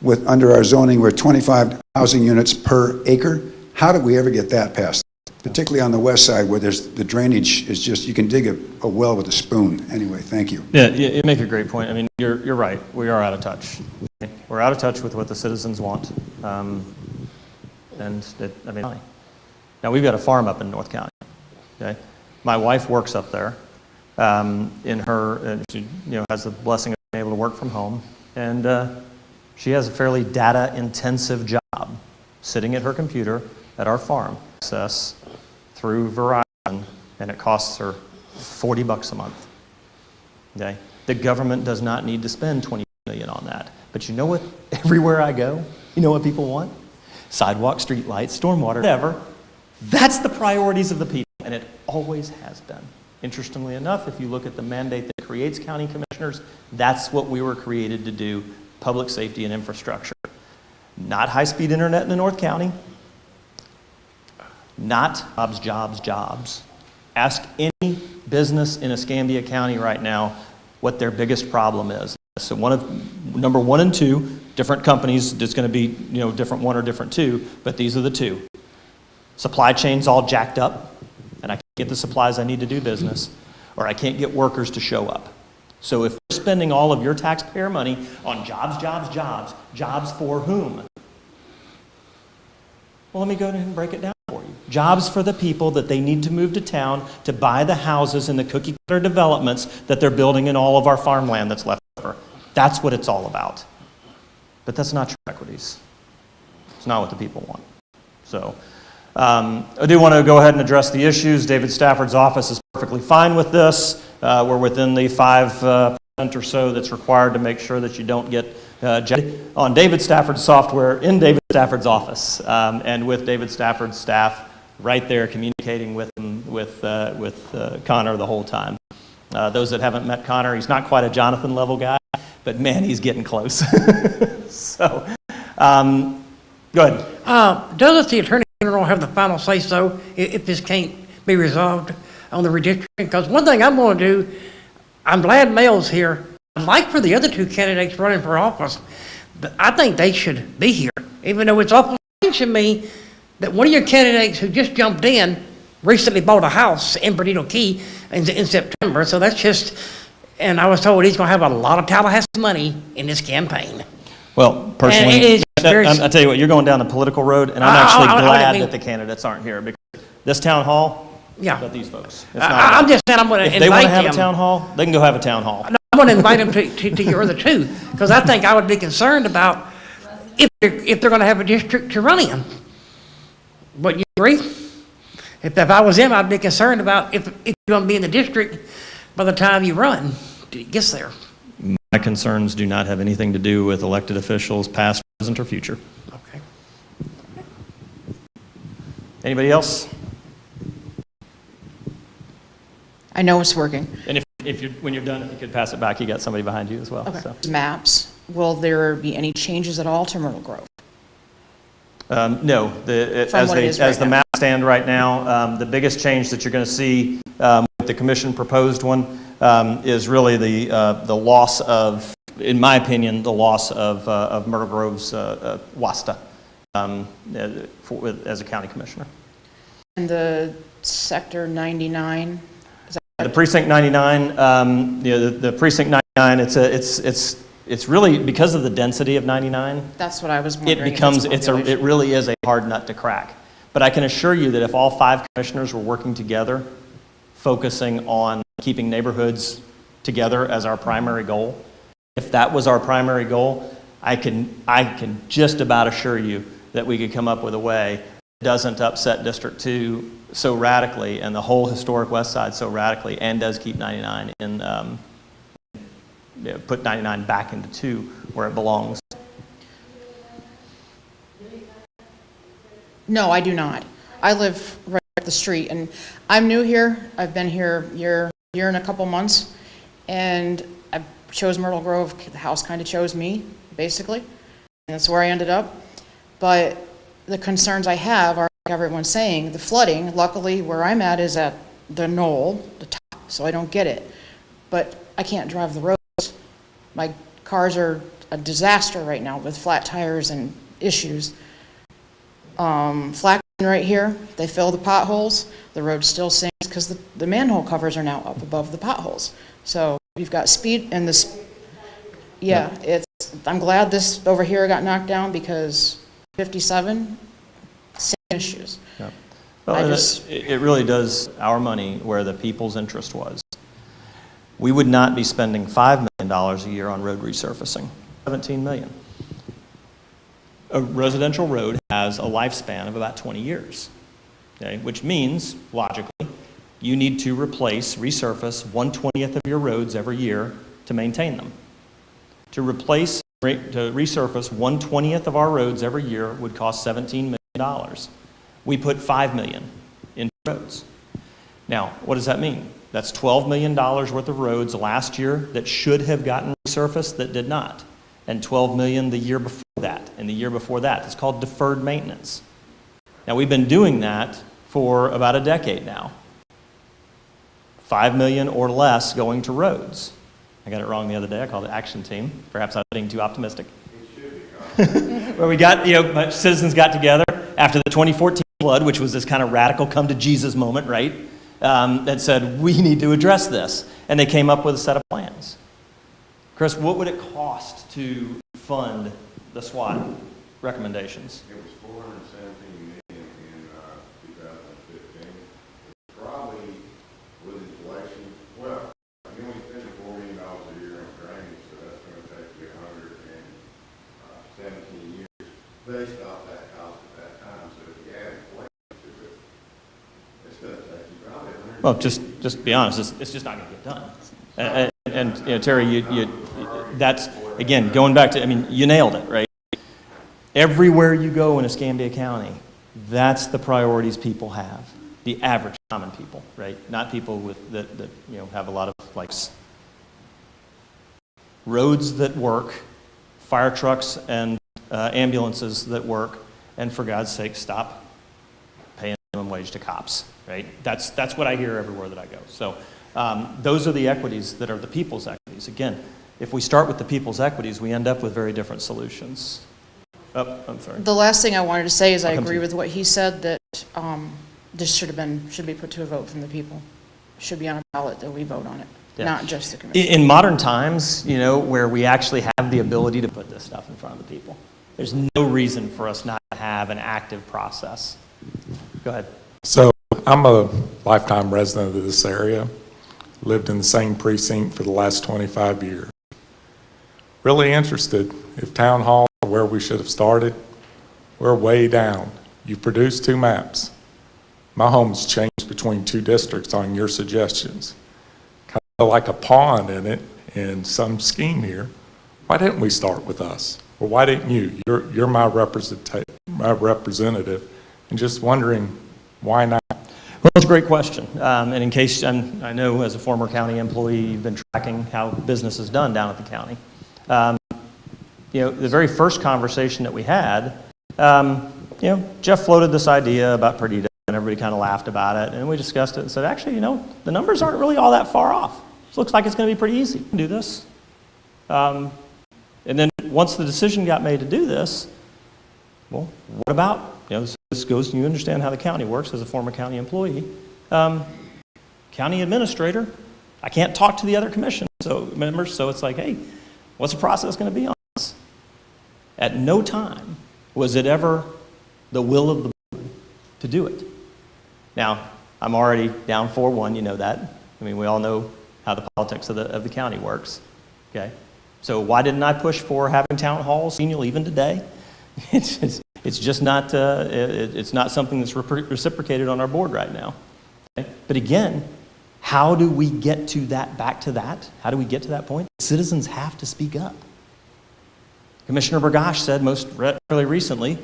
with, under our zoning, we're 25 housing units per acre. How did we ever get that passed? Particularly on the west side where there's, the drainage is just, you can dig a well with a spoon. Anyway, thank you. Yeah, you make a great point. I mean, you're right. We are out of touch. We're out of touch with what the citizens want. Now, we've got a farm up in North County, okay? My wife works up there. She has the blessing of being able to work from home, and she has a fairly data-intensive job sitting at her computer at our farm, access through Verizon, and it costs her $40 a month. Okay? The government does not need to spend $20 million on that. But you know what? Everywhere I go, you know what people want? Sidewalk, street lights, stormwater, whatever. That's the priorities of the people, and it always has been. Interestingly enough, if you look at the mandate that creates county commissioners, that's what we were created to do: public safety and infrastructure. Not high-speed internet in the North County, not jobs. Ask any business in Escambia County right now what their biggest problem is. So number 1 and 2, different companies, it's going to be different 1 or different 2, but these are the 2. Supply chain's all jacked up, and I can't get the supplies I need to do business, or I can't get workers to show up. So if we're spending all of your taxpayer money on jobs for whom? Well, let me go ahead and break it down for you. Jobs for the people that they need to move to town to buy the houses in the cookie cutter developments that they're building in all of our farmland that's left over. That's what it's all about. But that's not true equities. It's not what the people want. So I do want to go ahead and address the issues. David Stafford's office is perfectly fine with this. We're within the 5% or so that's required to make sure that you don't get on David Stafford's software in David Stafford's office, and with David Stafford's staff right there communicating with him, with Connor the whole time. Those that haven't met Connor, he's not quite a Jonathan level guy, but man, he's getting close. So, go ahead. Doesn't the Attorney General have the final say-so if this can't be resolved on the redistricting? Because one thing I'm going to do, I'm glad Mel's here. I'd like for the other 2 candidates running for office, but I think they should be here, even though it's awful strange to me that one of your candidates who just jumped in recently bought a house in Bernardo Key in September, so that's just, and I was told he's going to have a lot of Tallahassee money in this campaign. Well, personally, I tell you what, you're going down the political road, and I'm actually glad that the candidates aren't here, because this town hall, Yeah. about these folks. I'm just saying I'm going to invite them. If they want to have a town hall, they can go have a town hall. No, I'm going to invite them to your other 2, because I think I would be concerned about if they're going to have a district to run in. But you agree? If I was them, I'd be concerned about if you're going to be in the district by the time you run, it gets there. My concerns do not have anything to do with elected officials, past, present, or future. Okay. Anybody else? I know it's working. And when you're done, if you could pass it back, you got somebody behind you as well. Okay. So. Maps, will there be any changes at all to Myrtle Grove? No, From what it is as right the now. map stand right now, the biggest change that you're going to see with the commission proposed one is really the loss of, in my opinion, the loss of Myrtle Grove's WASTA as a county commissioner. And the Sector 99? The Precinct 99, the Precinct 99, it's really, because of the density of 99, That's what I was wondering. it really is a hard nut to crack. But I can assure you that if all 5 commissioners were working together, focusing on keeping neighborhoods together as our primary goal, if that was our primary goal, I can just about assure you that we could come up with a way that doesn't upset District 2 so radically and the whole historic west side so radically, and does keep 99 in, put 99 back into 2 where it belongs. No, I do not. I live right up the street, and I'm new here. I've been here year and a couple months, and I chose Myrtle Grove. The house kind of chose me, basically, and that's where I ended up. But the concerns I have are, like everyone's saying, the flooding. Luckily, where I'm at is at the knoll, the top, so I don't get it. But I can't drive the roads. My cars are a disaster right now with flat tires and issues. Flaxman right here, they fill the potholes. The road still sinks because the manhole covers are now up above the potholes. So you've got speed and this, yeah, I'm glad this over here got knocked down because 57, same issues. Yeah. Well, I and just, it really does our money where the people's interest was. We would not be spending $5 million a year on road resurfacing, 17 million. A residential road has a lifespan of about 20 years, okay? Which means, logically, you need to resurface 1/20th of your roads every year to maintain them. To resurface 1/20th of our roads every year would cost $17 million. We put $5 million into roads. Now, what does that mean? That's $12 million worth of roads last year that should have gotten resurfaced that did not, and $12 million the year before that, and the year before that. It's called deferred maintenance. Now, we've been doing that for about a decade now. $5 million or less going to roads. I got it wrong the other day. I called it action team. Perhaps I was being too optimistic. Where we got, citizens got together after the 2014 flood, which was this kind of radical come to Jesus moment, right? That said, we need to address this. And they came up with a set of plans. Chris, what would it cost to fund the SWAT recommendations? It was $417 million in 2015. Probably with inflation, well, you only spend $4 million a year on drainage, so that's going to take you 117 years based off that cost at that time. So if you add inflation to it, it's going to take you probably 100. Well, just be honest, it's just not going to get done. And Terry, that's, again, going back to, you nailed it, right? Everywhere you go in Escambia County, that's the priorities people have. The average common people, right? Not people with that have a lot of roads that work, fire trucks and ambulances that work, and for God's sake, stop paying minimum wage to cops, right? That's what I hear everywhere that I go. So those are the equities that are the people's equities. Again, if we start with the people's equities, we end up with very different solutions. Oh, I'm sorry. the last thing I wanted to say is I I'll come to agree you. with what he said, that this should be put to a vote from the people. Should be on a ballot that we vote on it, Yeah. not just the commission. In modern times, where we actually have the ability to put this stuff in front of the people, there's no reason for us not to have an active process. Go ahead. So I'm a lifetime resident of this area, lived in the same precinct for the last 25 years. Really interested if town hall are where we should have started. We're way down. You've produced 2 maps. My home's changed between 2 districts on your suggestions. Kind of like a pawn in it in some scheme here. Why didn't we start with us? Or why didn't you? You're my representative, and just wondering why not? Well, that's a great question. And in case, I know as a former county employee, you've been tracking how business is done down at the county. The very first conversation that we had, Jeff floated this idea about Perdita, and everybody kind of laughed about it, and we discussed it and said, actually, the numbers aren't really all that far off. It looks like it's going to be pretty easy. We can do this. And then once the decision got made to do this, well, what about, this goes, you understand how the county works as a former county employee. County administrator, I can't talk to the other commission members, so it's like, hey, what's the process going to be on this? At no time was it ever the will of the board to do it. Now, I'm already down 4-1, you know that. We all know how the politics of the county works, okay? So why didn't I push for having town halls annual even today? It's just not, it's not something that's reciprocated on our board right now. Okay? But again, how do we get to that, back to that? How do we get to that point? Citizens have to speak up. Commissioner Burgash said fairly recently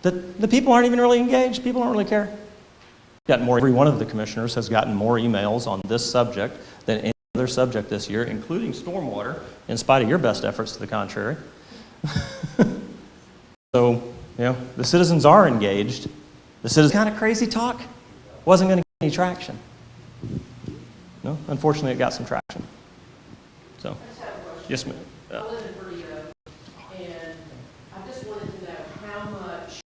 that the people aren't even really engaged. People don't really care. Every one of the commissioners has gotten more emails on this subject than any other subject this year, including stormwater, in spite of your best efforts to the contrary. So, the citizens are engaged. The citizens kind of crazy talk wasn't going to get any traction. No, unfortunately, it got some traction. So, yes, ma'am. I live in Perdita, and I just wanted to know how much,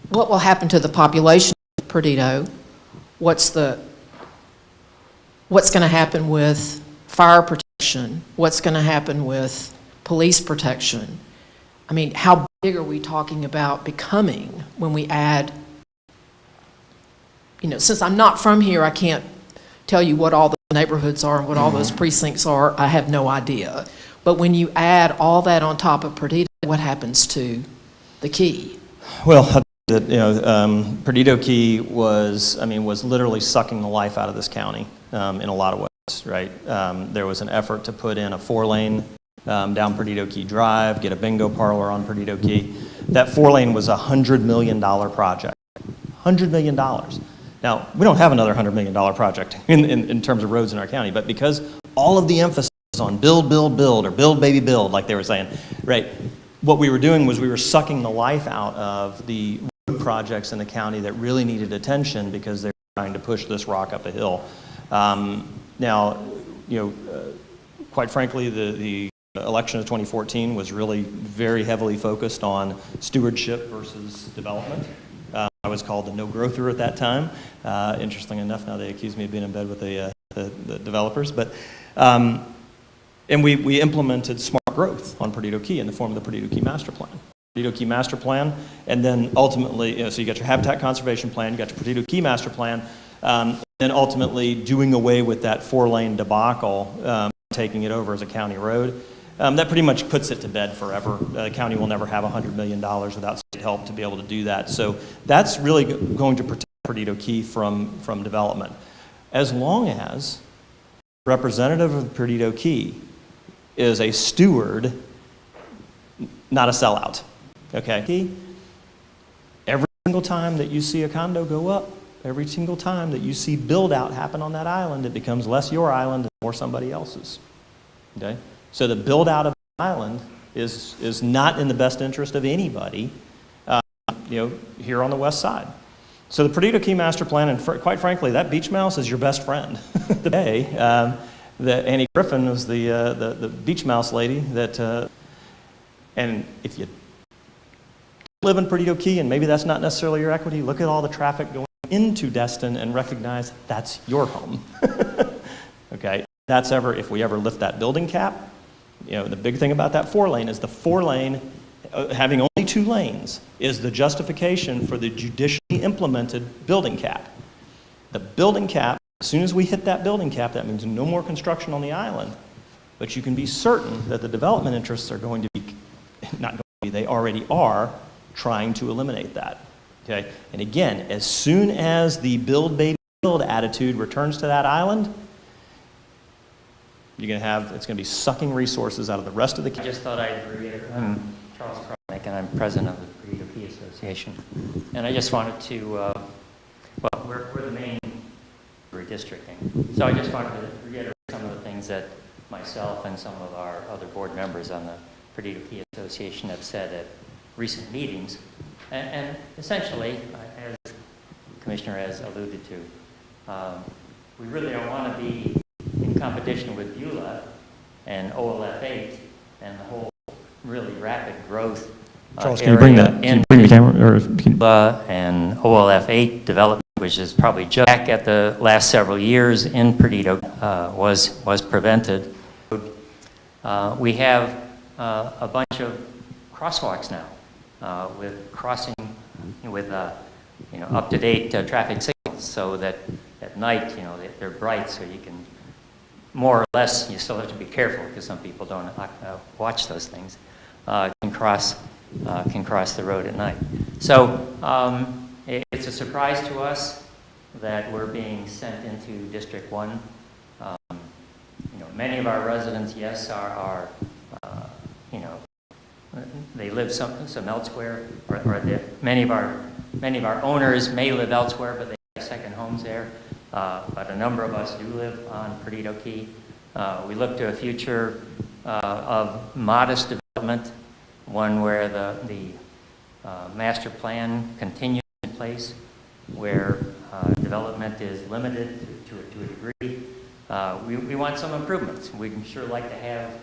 what will happen to the population of Perdita? What's going to happen with fire protection? What's going to happen with police protection? How big are we talking about becoming when we add since I'm not from here, I can't tell you what all the neighborhoods are and what all those precincts are. I have no idea. But when you add all that on top of Perdido, what happens to the Key? Well, Perdido Key was literally sucking the life out of this county in a lot of ways, right? There was an effort to put in a 4-lane down Perdido Key Drive, get a bingo parlor on Perdido Key. That 4-lane was a $100 million project. $100 million. Now, we don't have another $100 million project in terms of roads in our county, but because all of the emphasis on build, build, build, or build, baby, build, like they were saying, right? What we were doing was we were sucking the life out of the road projects in the county that really needed attention because they were trying to push this rock up a hill. Quite frankly, the election of 2014 was really very heavily focused on stewardship versus development. I was called the no-growther at that time. Interestingly enough, now they accuse me of being in bed with the developers. But and we implemented smart growth on Perdido Key in the form of the Perdido Key Master Plan. Perdido Key Master Plan, and then ultimately, so you got your Habitat Conservation Plan, you got your Perdido Key Master Plan, and then ultimately doing away with that 4-lane debacle, taking it over as a county road. That pretty much puts it to bed forever. The county will never have $100 million without state help to be able to do that. So that's really going to protect Perdido Key from development. As long as representative of Perdido Key is a steward, not a sellout, okay? Every single time that you see a condo go up, every single time that you see build out happen on that island, it becomes less your island and more somebody else's, okay? So the build out of the island is not in the best interest of anybody, here on the west side. So the Perdido Key Master Plan, and quite frankly, that beach mouse is your best friend. Today, Annie Griffin was the beach mouse lady that, and if you live in Perdido Key, and maybe that's not necessarily your equity, look at all the traffic going into Destin and recognize that's your home. Okay, if we ever lift that building cap, the big thing about that 4-lane is the 4-lane, having only 2 lanes, is the justification for the judicially implemented building cap. The building cap, as soon as we hit that building cap, that means no more construction on the island, but you can be certain that the development interests are going to be, not going to be, they already are trying to eliminate that, okay? And again, as soon as the build, baby, build attitude returns to that island, it's going to be sucking resources out of the rest of the I just thought I'd reiterate. I'm Charles Kronick, and I'm president of the Perdido Key Association. And I just wanted to, we're the main redistricting. So I just wanted to reiterate some of the things that myself and some of our other board members on the Perdido Key Association have said at recent meetings. And essentially, as the Commissioner has alluded to, we really don't want to be in competition with Beulah and OLF 8 and the whole really rapid growth Charles, can you bring the camera? Beulah and OLF 8 development, which is probably just back at the last several years in Perdido, was prevented. We have a bunch of crosswalks now with crossing with up-to-date traffic signals, so that at night they're bright, so you can more or less, you still have to be careful because some people don't watch those things, can cross the road at night. So it's a surprise to us that we're being sent into District 1. Many of our residents, yes, are they live some elsewhere, or many of our owners may live elsewhere, but they have second homes there. But a number of us do live on Perdido Key. We look to a future of modest development, one where the master plan continues in place, where development is limited to a degree. We want some improvements. We'd sure like to have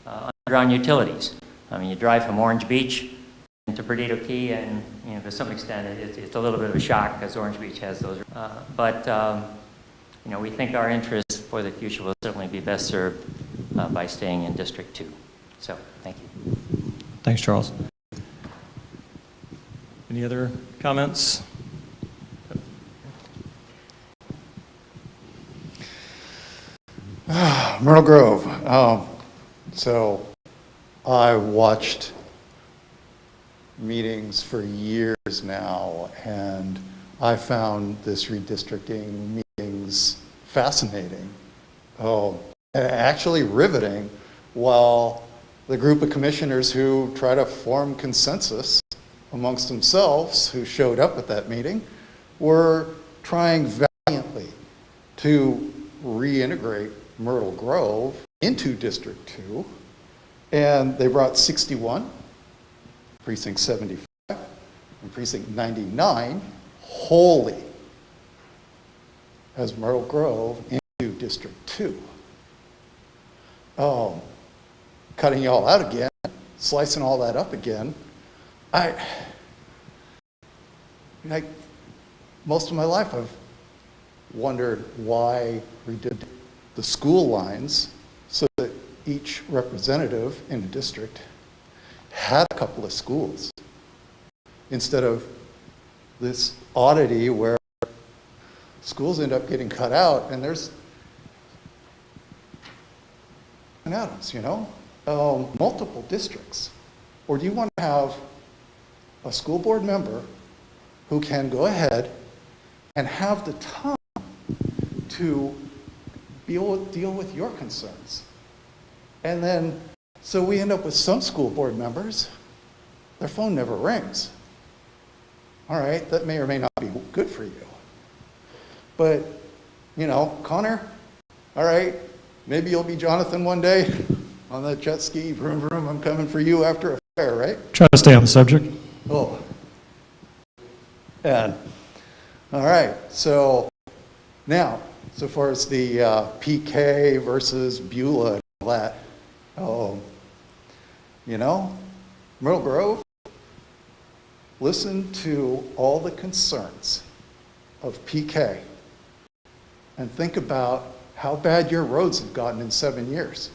underground utilities. I mean, you drive from Orange Beach into Perdido Key, and to some extent it's a little bit of a shock because Orange Beach has those. But we think our interests for the future will certainly be best served by staying in District 2. So, thank you. Thanks, Charles. Any other comments? Myrtle Grove. So I watched meetings for years now, and I found this redistricting meetings fascinating. Actually riveting, while the group of commissioners who try to form consensus amongst themselves who showed up at that meeting were trying valiantly to reintegrate Myrtle Grove into District 2, and they brought 61, Precinct 75, and Precinct 99 wholly as Myrtle Grove into District 2. Cutting y'all out again, slicing all that up again. Most of my life I've wondered why we did the school lines so that each representative in a district had a couple of schools instead of this oddity where schools end up getting cut out and there's Adams, multiple districts. Or do you want to have a school board member who can go ahead and have the time to deal with your concerns? And then, so we end up with some school board members, their phone never rings. All right, that may or may not be good for you. But, Connor, all right, maybe you'll be Jonathan one day on that jet ski, vroom, vroom, I'm coming for you after a fair, right? Try to stay on the subject. Oh. And, all right, so now, so far as the PK versus Beulah and all that, Myrtle Grove, listen to all the concerns of PK and think about how bad your roads have gotten in 7 years.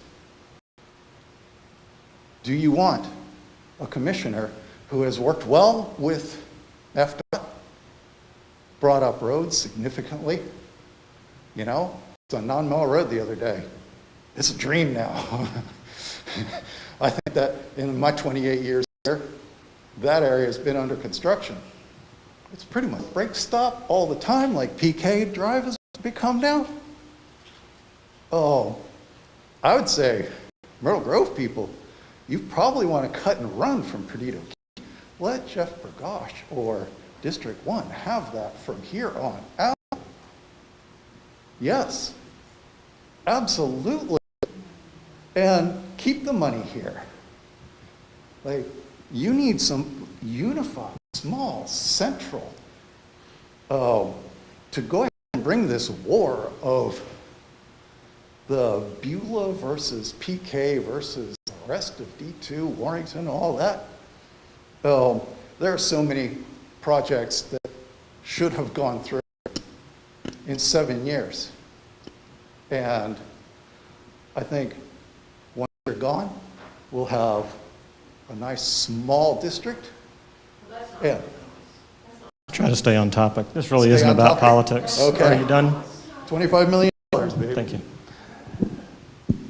Do you want a commissioner who has worked well with FDOT, brought up roads significantly? It's on Non-Mill Road the other day. It's a dream now. I think that in my 28 years there, that area has been under construction. It's pretty much brake stop all the time, like PK Drive has become now. I would say, Myrtle Grove people, you probably want to cut and run from Perdido Key. Let Jeff Bergosh or District 1 have that from here on out. Yes, absolutely. And keep the money here. You need some unified, small, central, to go ahead and bring this war of the Beulah versus PK versus the rest of D2, Warrington, all that. There are so many projects that should have gone through in 7 years. And I think once they're gone, we'll have a nice small district. Yeah. Try to stay on topic. This really Stay isn't on about topic. politics. Okay. Are you done? $25 million, baby. Thank you.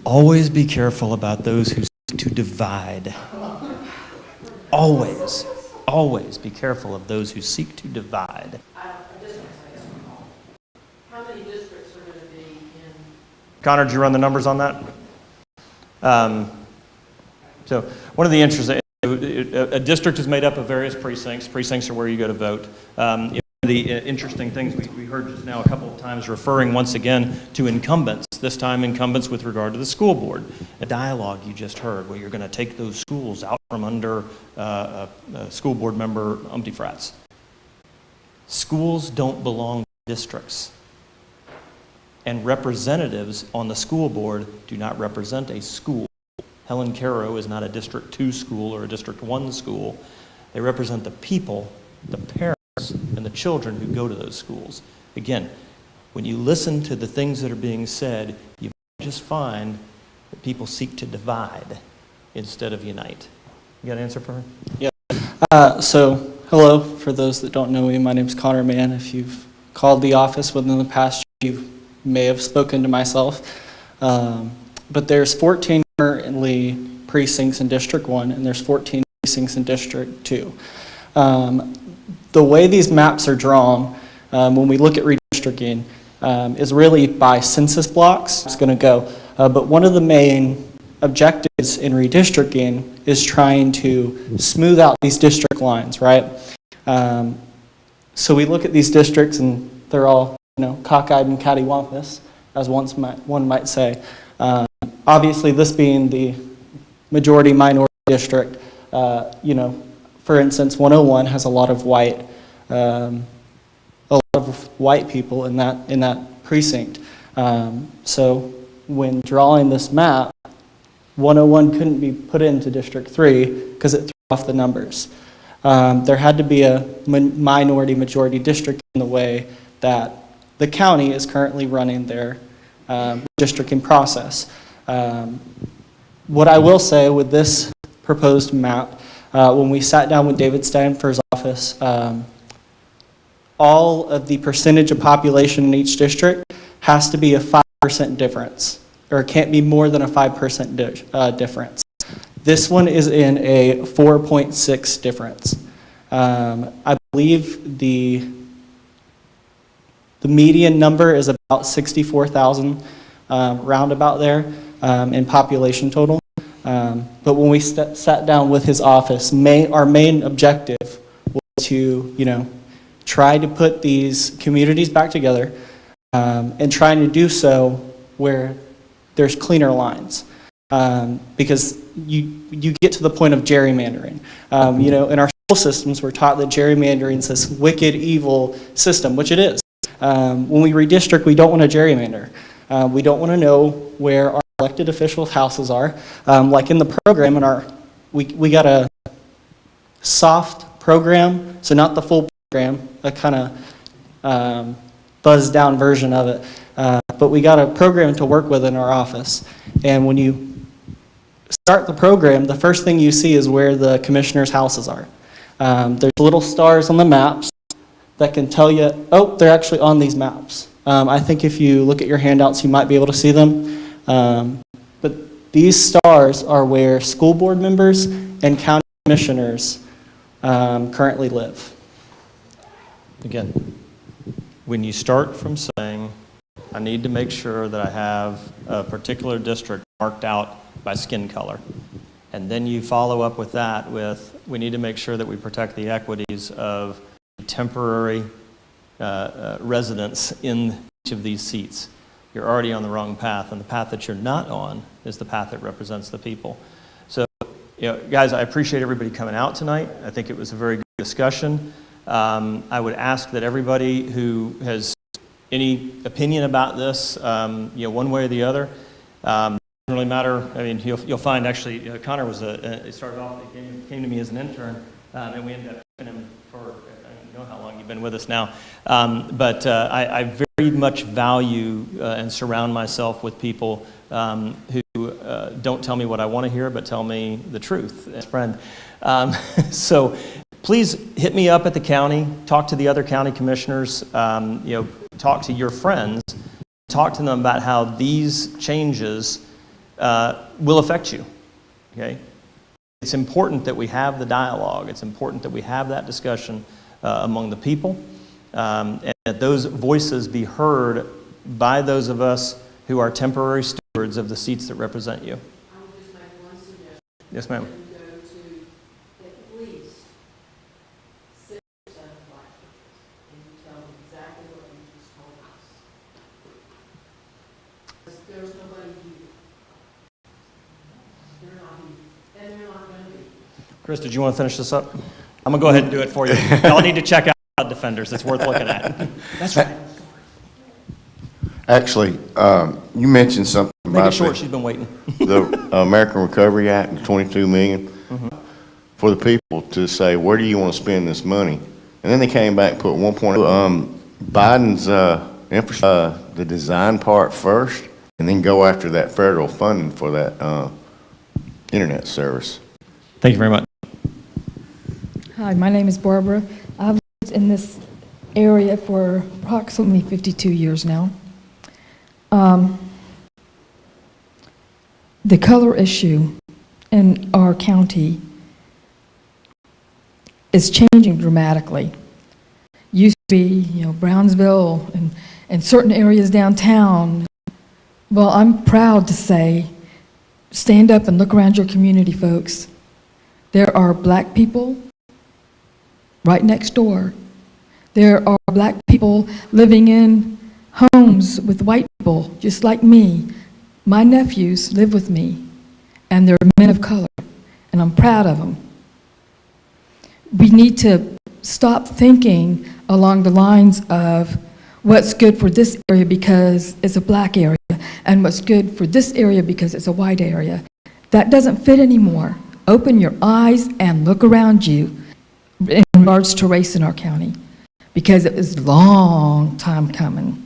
Always be careful about those who seek to divide. Always, always be careful of those who seek to divide. How many districts are going to be in? Connor, did you run the numbers on that? So one of the interesting, a district is made up of various precincts. Precincts are where you go to vote. The interesting things we heard just now a couple of times referring once again to incumbents, this time incumbents with regard to the school board. A dialogue you just heard where you're going to take those schools out from under a school board member umpty frats. Schools don't belong to districts. And representatives on the school board do not represent a school. Helen Caro is not a District 2 school or a District 1 school. They represent the people, the parents, and the children who go to those schools. Again, when you listen to the things that are being said, you just find that people seek to divide instead of unite. You got an answer for her? Yeah. So, hello, for those that don't know me, my name's Connor Mann. If you've called the office within the past year, you may have spoken to myself. But there's 14 currently precincts in District 1, and there's 14 precincts in District 2. The way these maps are drawn, when we look at redistricting, is really by census blocks. It's going to go. But one of the main objectives in redistricting is trying to smooth out these district lines, right? So we look at these districts, and they're all, cockeyed and cattywampus, as one might say. Obviously, this being the majority-minority district, for instance, 101 has a lot of white people in that precinct. So when drawing this map, 101 couldn't be put into District 3 because it threw off the numbers. There had to be a minority-majority district in the way that the county is currently running their districting process. What I will say with this proposed map, when we sat down with David Stanford's office, all of the percentage of population in each district has to be a 5% difference, or it can't be more than a 5% difference. This one is in a 4.6 difference. I believe the median number is about 64,000, roundabout there, in population total. But when we sat down with his office, our main objective was to, try to put these communities back together, and trying to do so where there's cleaner lines. Because you get to the point of gerrymandering. In our school systems, we're taught that gerrymandering is this wicked, evil system, which it is. When we redistrict, we don't want to gerrymander. We don't want to know where our elected officials' houses are. Like in the program, we got a soft program, so not the full program, a kind of buzzed down version of it. But we got a program to work with in our office. And when you start the program, the first thing you see is where the commissioners' houses are. There's little stars on the maps that can tell you, oh, they're actually on these maps. I think if you look at your handouts, you might be able to see them. But these stars are where school board members and county commissioners currently live. Again, when you start from saying, I need to make sure that I have a particular district marked out by skin color, and then you follow up with that with, we need to make sure that we protect the equities of temporary residents in each of these seats, you're already on the wrong path, and the path that you're not on is the path that represents the people. So, guys, I appreciate everybody coming out tonight. I think it was a very good discussion. I would ask that everybody who has any opinion about this, one way or the other, doesn't really matter. I mean, you'll find actually, Connor was it started off, he came to me as an intern, and we ended up keeping him for, I don't know how long you've been with us now, but I very much value and surround myself with people who don't tell me what I want to hear, but tell me the truth, as a friend. So please hit me up at the county, talk to the other county commissioners, talk to your friends, talk to them about how these changes will affect you, okay? It's important that we have the dialogue. It's important that we have that discussion among the people, and that those voices be heard by those of us who are temporary stewards of the seats that represent you. I would just make one suggestion. Yes, ma'am. Go to at least 6% of black churches, and you tell them exactly what you just told us. There's nobody here. They're not here, and they're not going to be. Chris, did you want to finish this up? I'm going to go ahead and do it for you. Y'all need to check out Flood Defenders. It's worth looking at. That's right. Actually, you mentioned something Make about it short. She's been waiting. the American Recovery Act, the $22 million, for the people to say, where do you want to spend this money? And then they came back and put 1.0. Biden's the design part first, and then go after that federal funding for that internet service. Thank you very much. Hi, my name is Barbara. I've lived in this area for approximately 52 years now. the color issue in our county is changing dramatically. Used to be, Brownsville and certain areas downtown. Well, I'm proud to say, stand up and look around your community, folks. There are black people right next door. There are black people living in homes with white people, just like me. My nephews live with me, and they're men of color, and I'm proud of them. We need to stop thinking along the lines of what's good for this area because it's a black area, and what's good for this area because it's a white area. That doesn't fit anymore. Open your eyes and look around you in regards to race in our county, because it was a long time coming.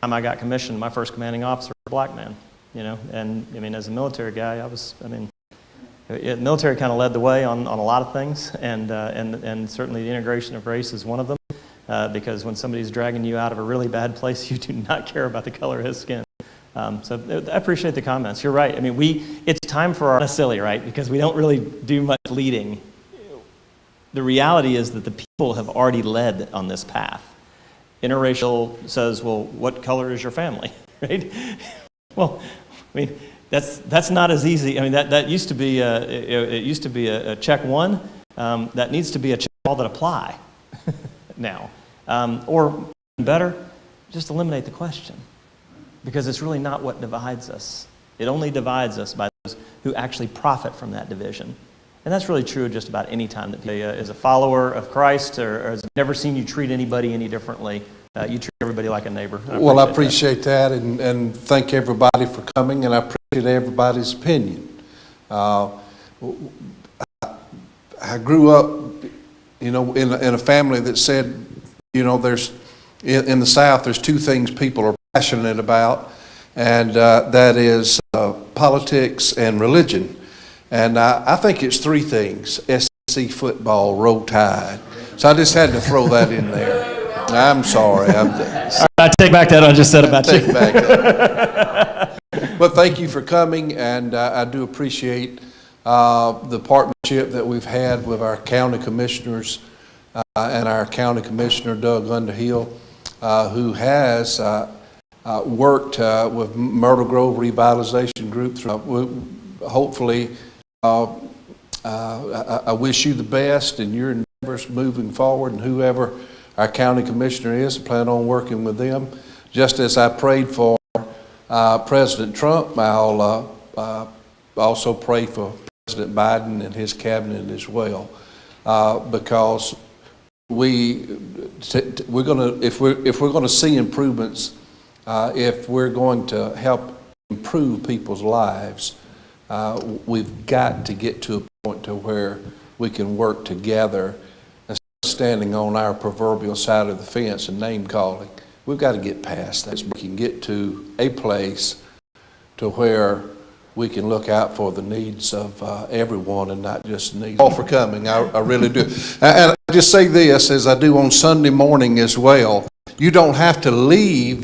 I got commissioned, my first commanding officer was a black man, and I mean, as a military guy, the military kind of led the way on a lot of things, and certainly the integration of race is one of them, because when somebody's dragging you out of a really bad place, you do not care about the color of his skin. So I appreciate the comments. You're right. I mean, it's time for our silly, right? Because we don't really do much leading. The reality is that the people have already led on this path. Interracial says, well, what color is your family, right? Well, I mean, that's not as easy. I mean, that used to be it used to be a check one. That needs to be a check all that apply now, or better, just eliminate the question, because it's really not what divides us. It only divides us by those who actually profit from that division. And that's really true just about any time that people is a follower of Christ or has never seen you treat anybody any differently. You treat everybody like a neighbor. Well, I appreciate that, and thank everybody for coming, and I appreciate everybody's opinion. I grew up, in a family that said, there's in the South, there's two things people are passionate about, and that is politics and religion. And I think it's three things: SEC football, Roll Tide. So I just had to throw that in there. I'm sorry. I take back that I just said about you. Take back that. But thank you for coming, and I do appreciate the partnership that we've had with our county commissioners and our county commissioner, Doug Underhill, who has worked with Myrtle Grove Revitalization Group. Hopefully, I wish you the best in your endeavors moving forward, and whoever our county commissioner is, I plan on working with them. Just as I prayed for President Trump, I'll also pray for President Biden and his cabinet as well, because we're going to, if we're going to see improvements, if we're going to help improve people's lives, we've got to get to a point to where we can work together instead of standing on our proverbial side of the fence and name calling. We've got to get past that. We can get to a place to where we can look out for the needs of everyone and not just the needs. All for coming, I really do. And I just say this, as I do on Sunday morning as well, you don't have to leave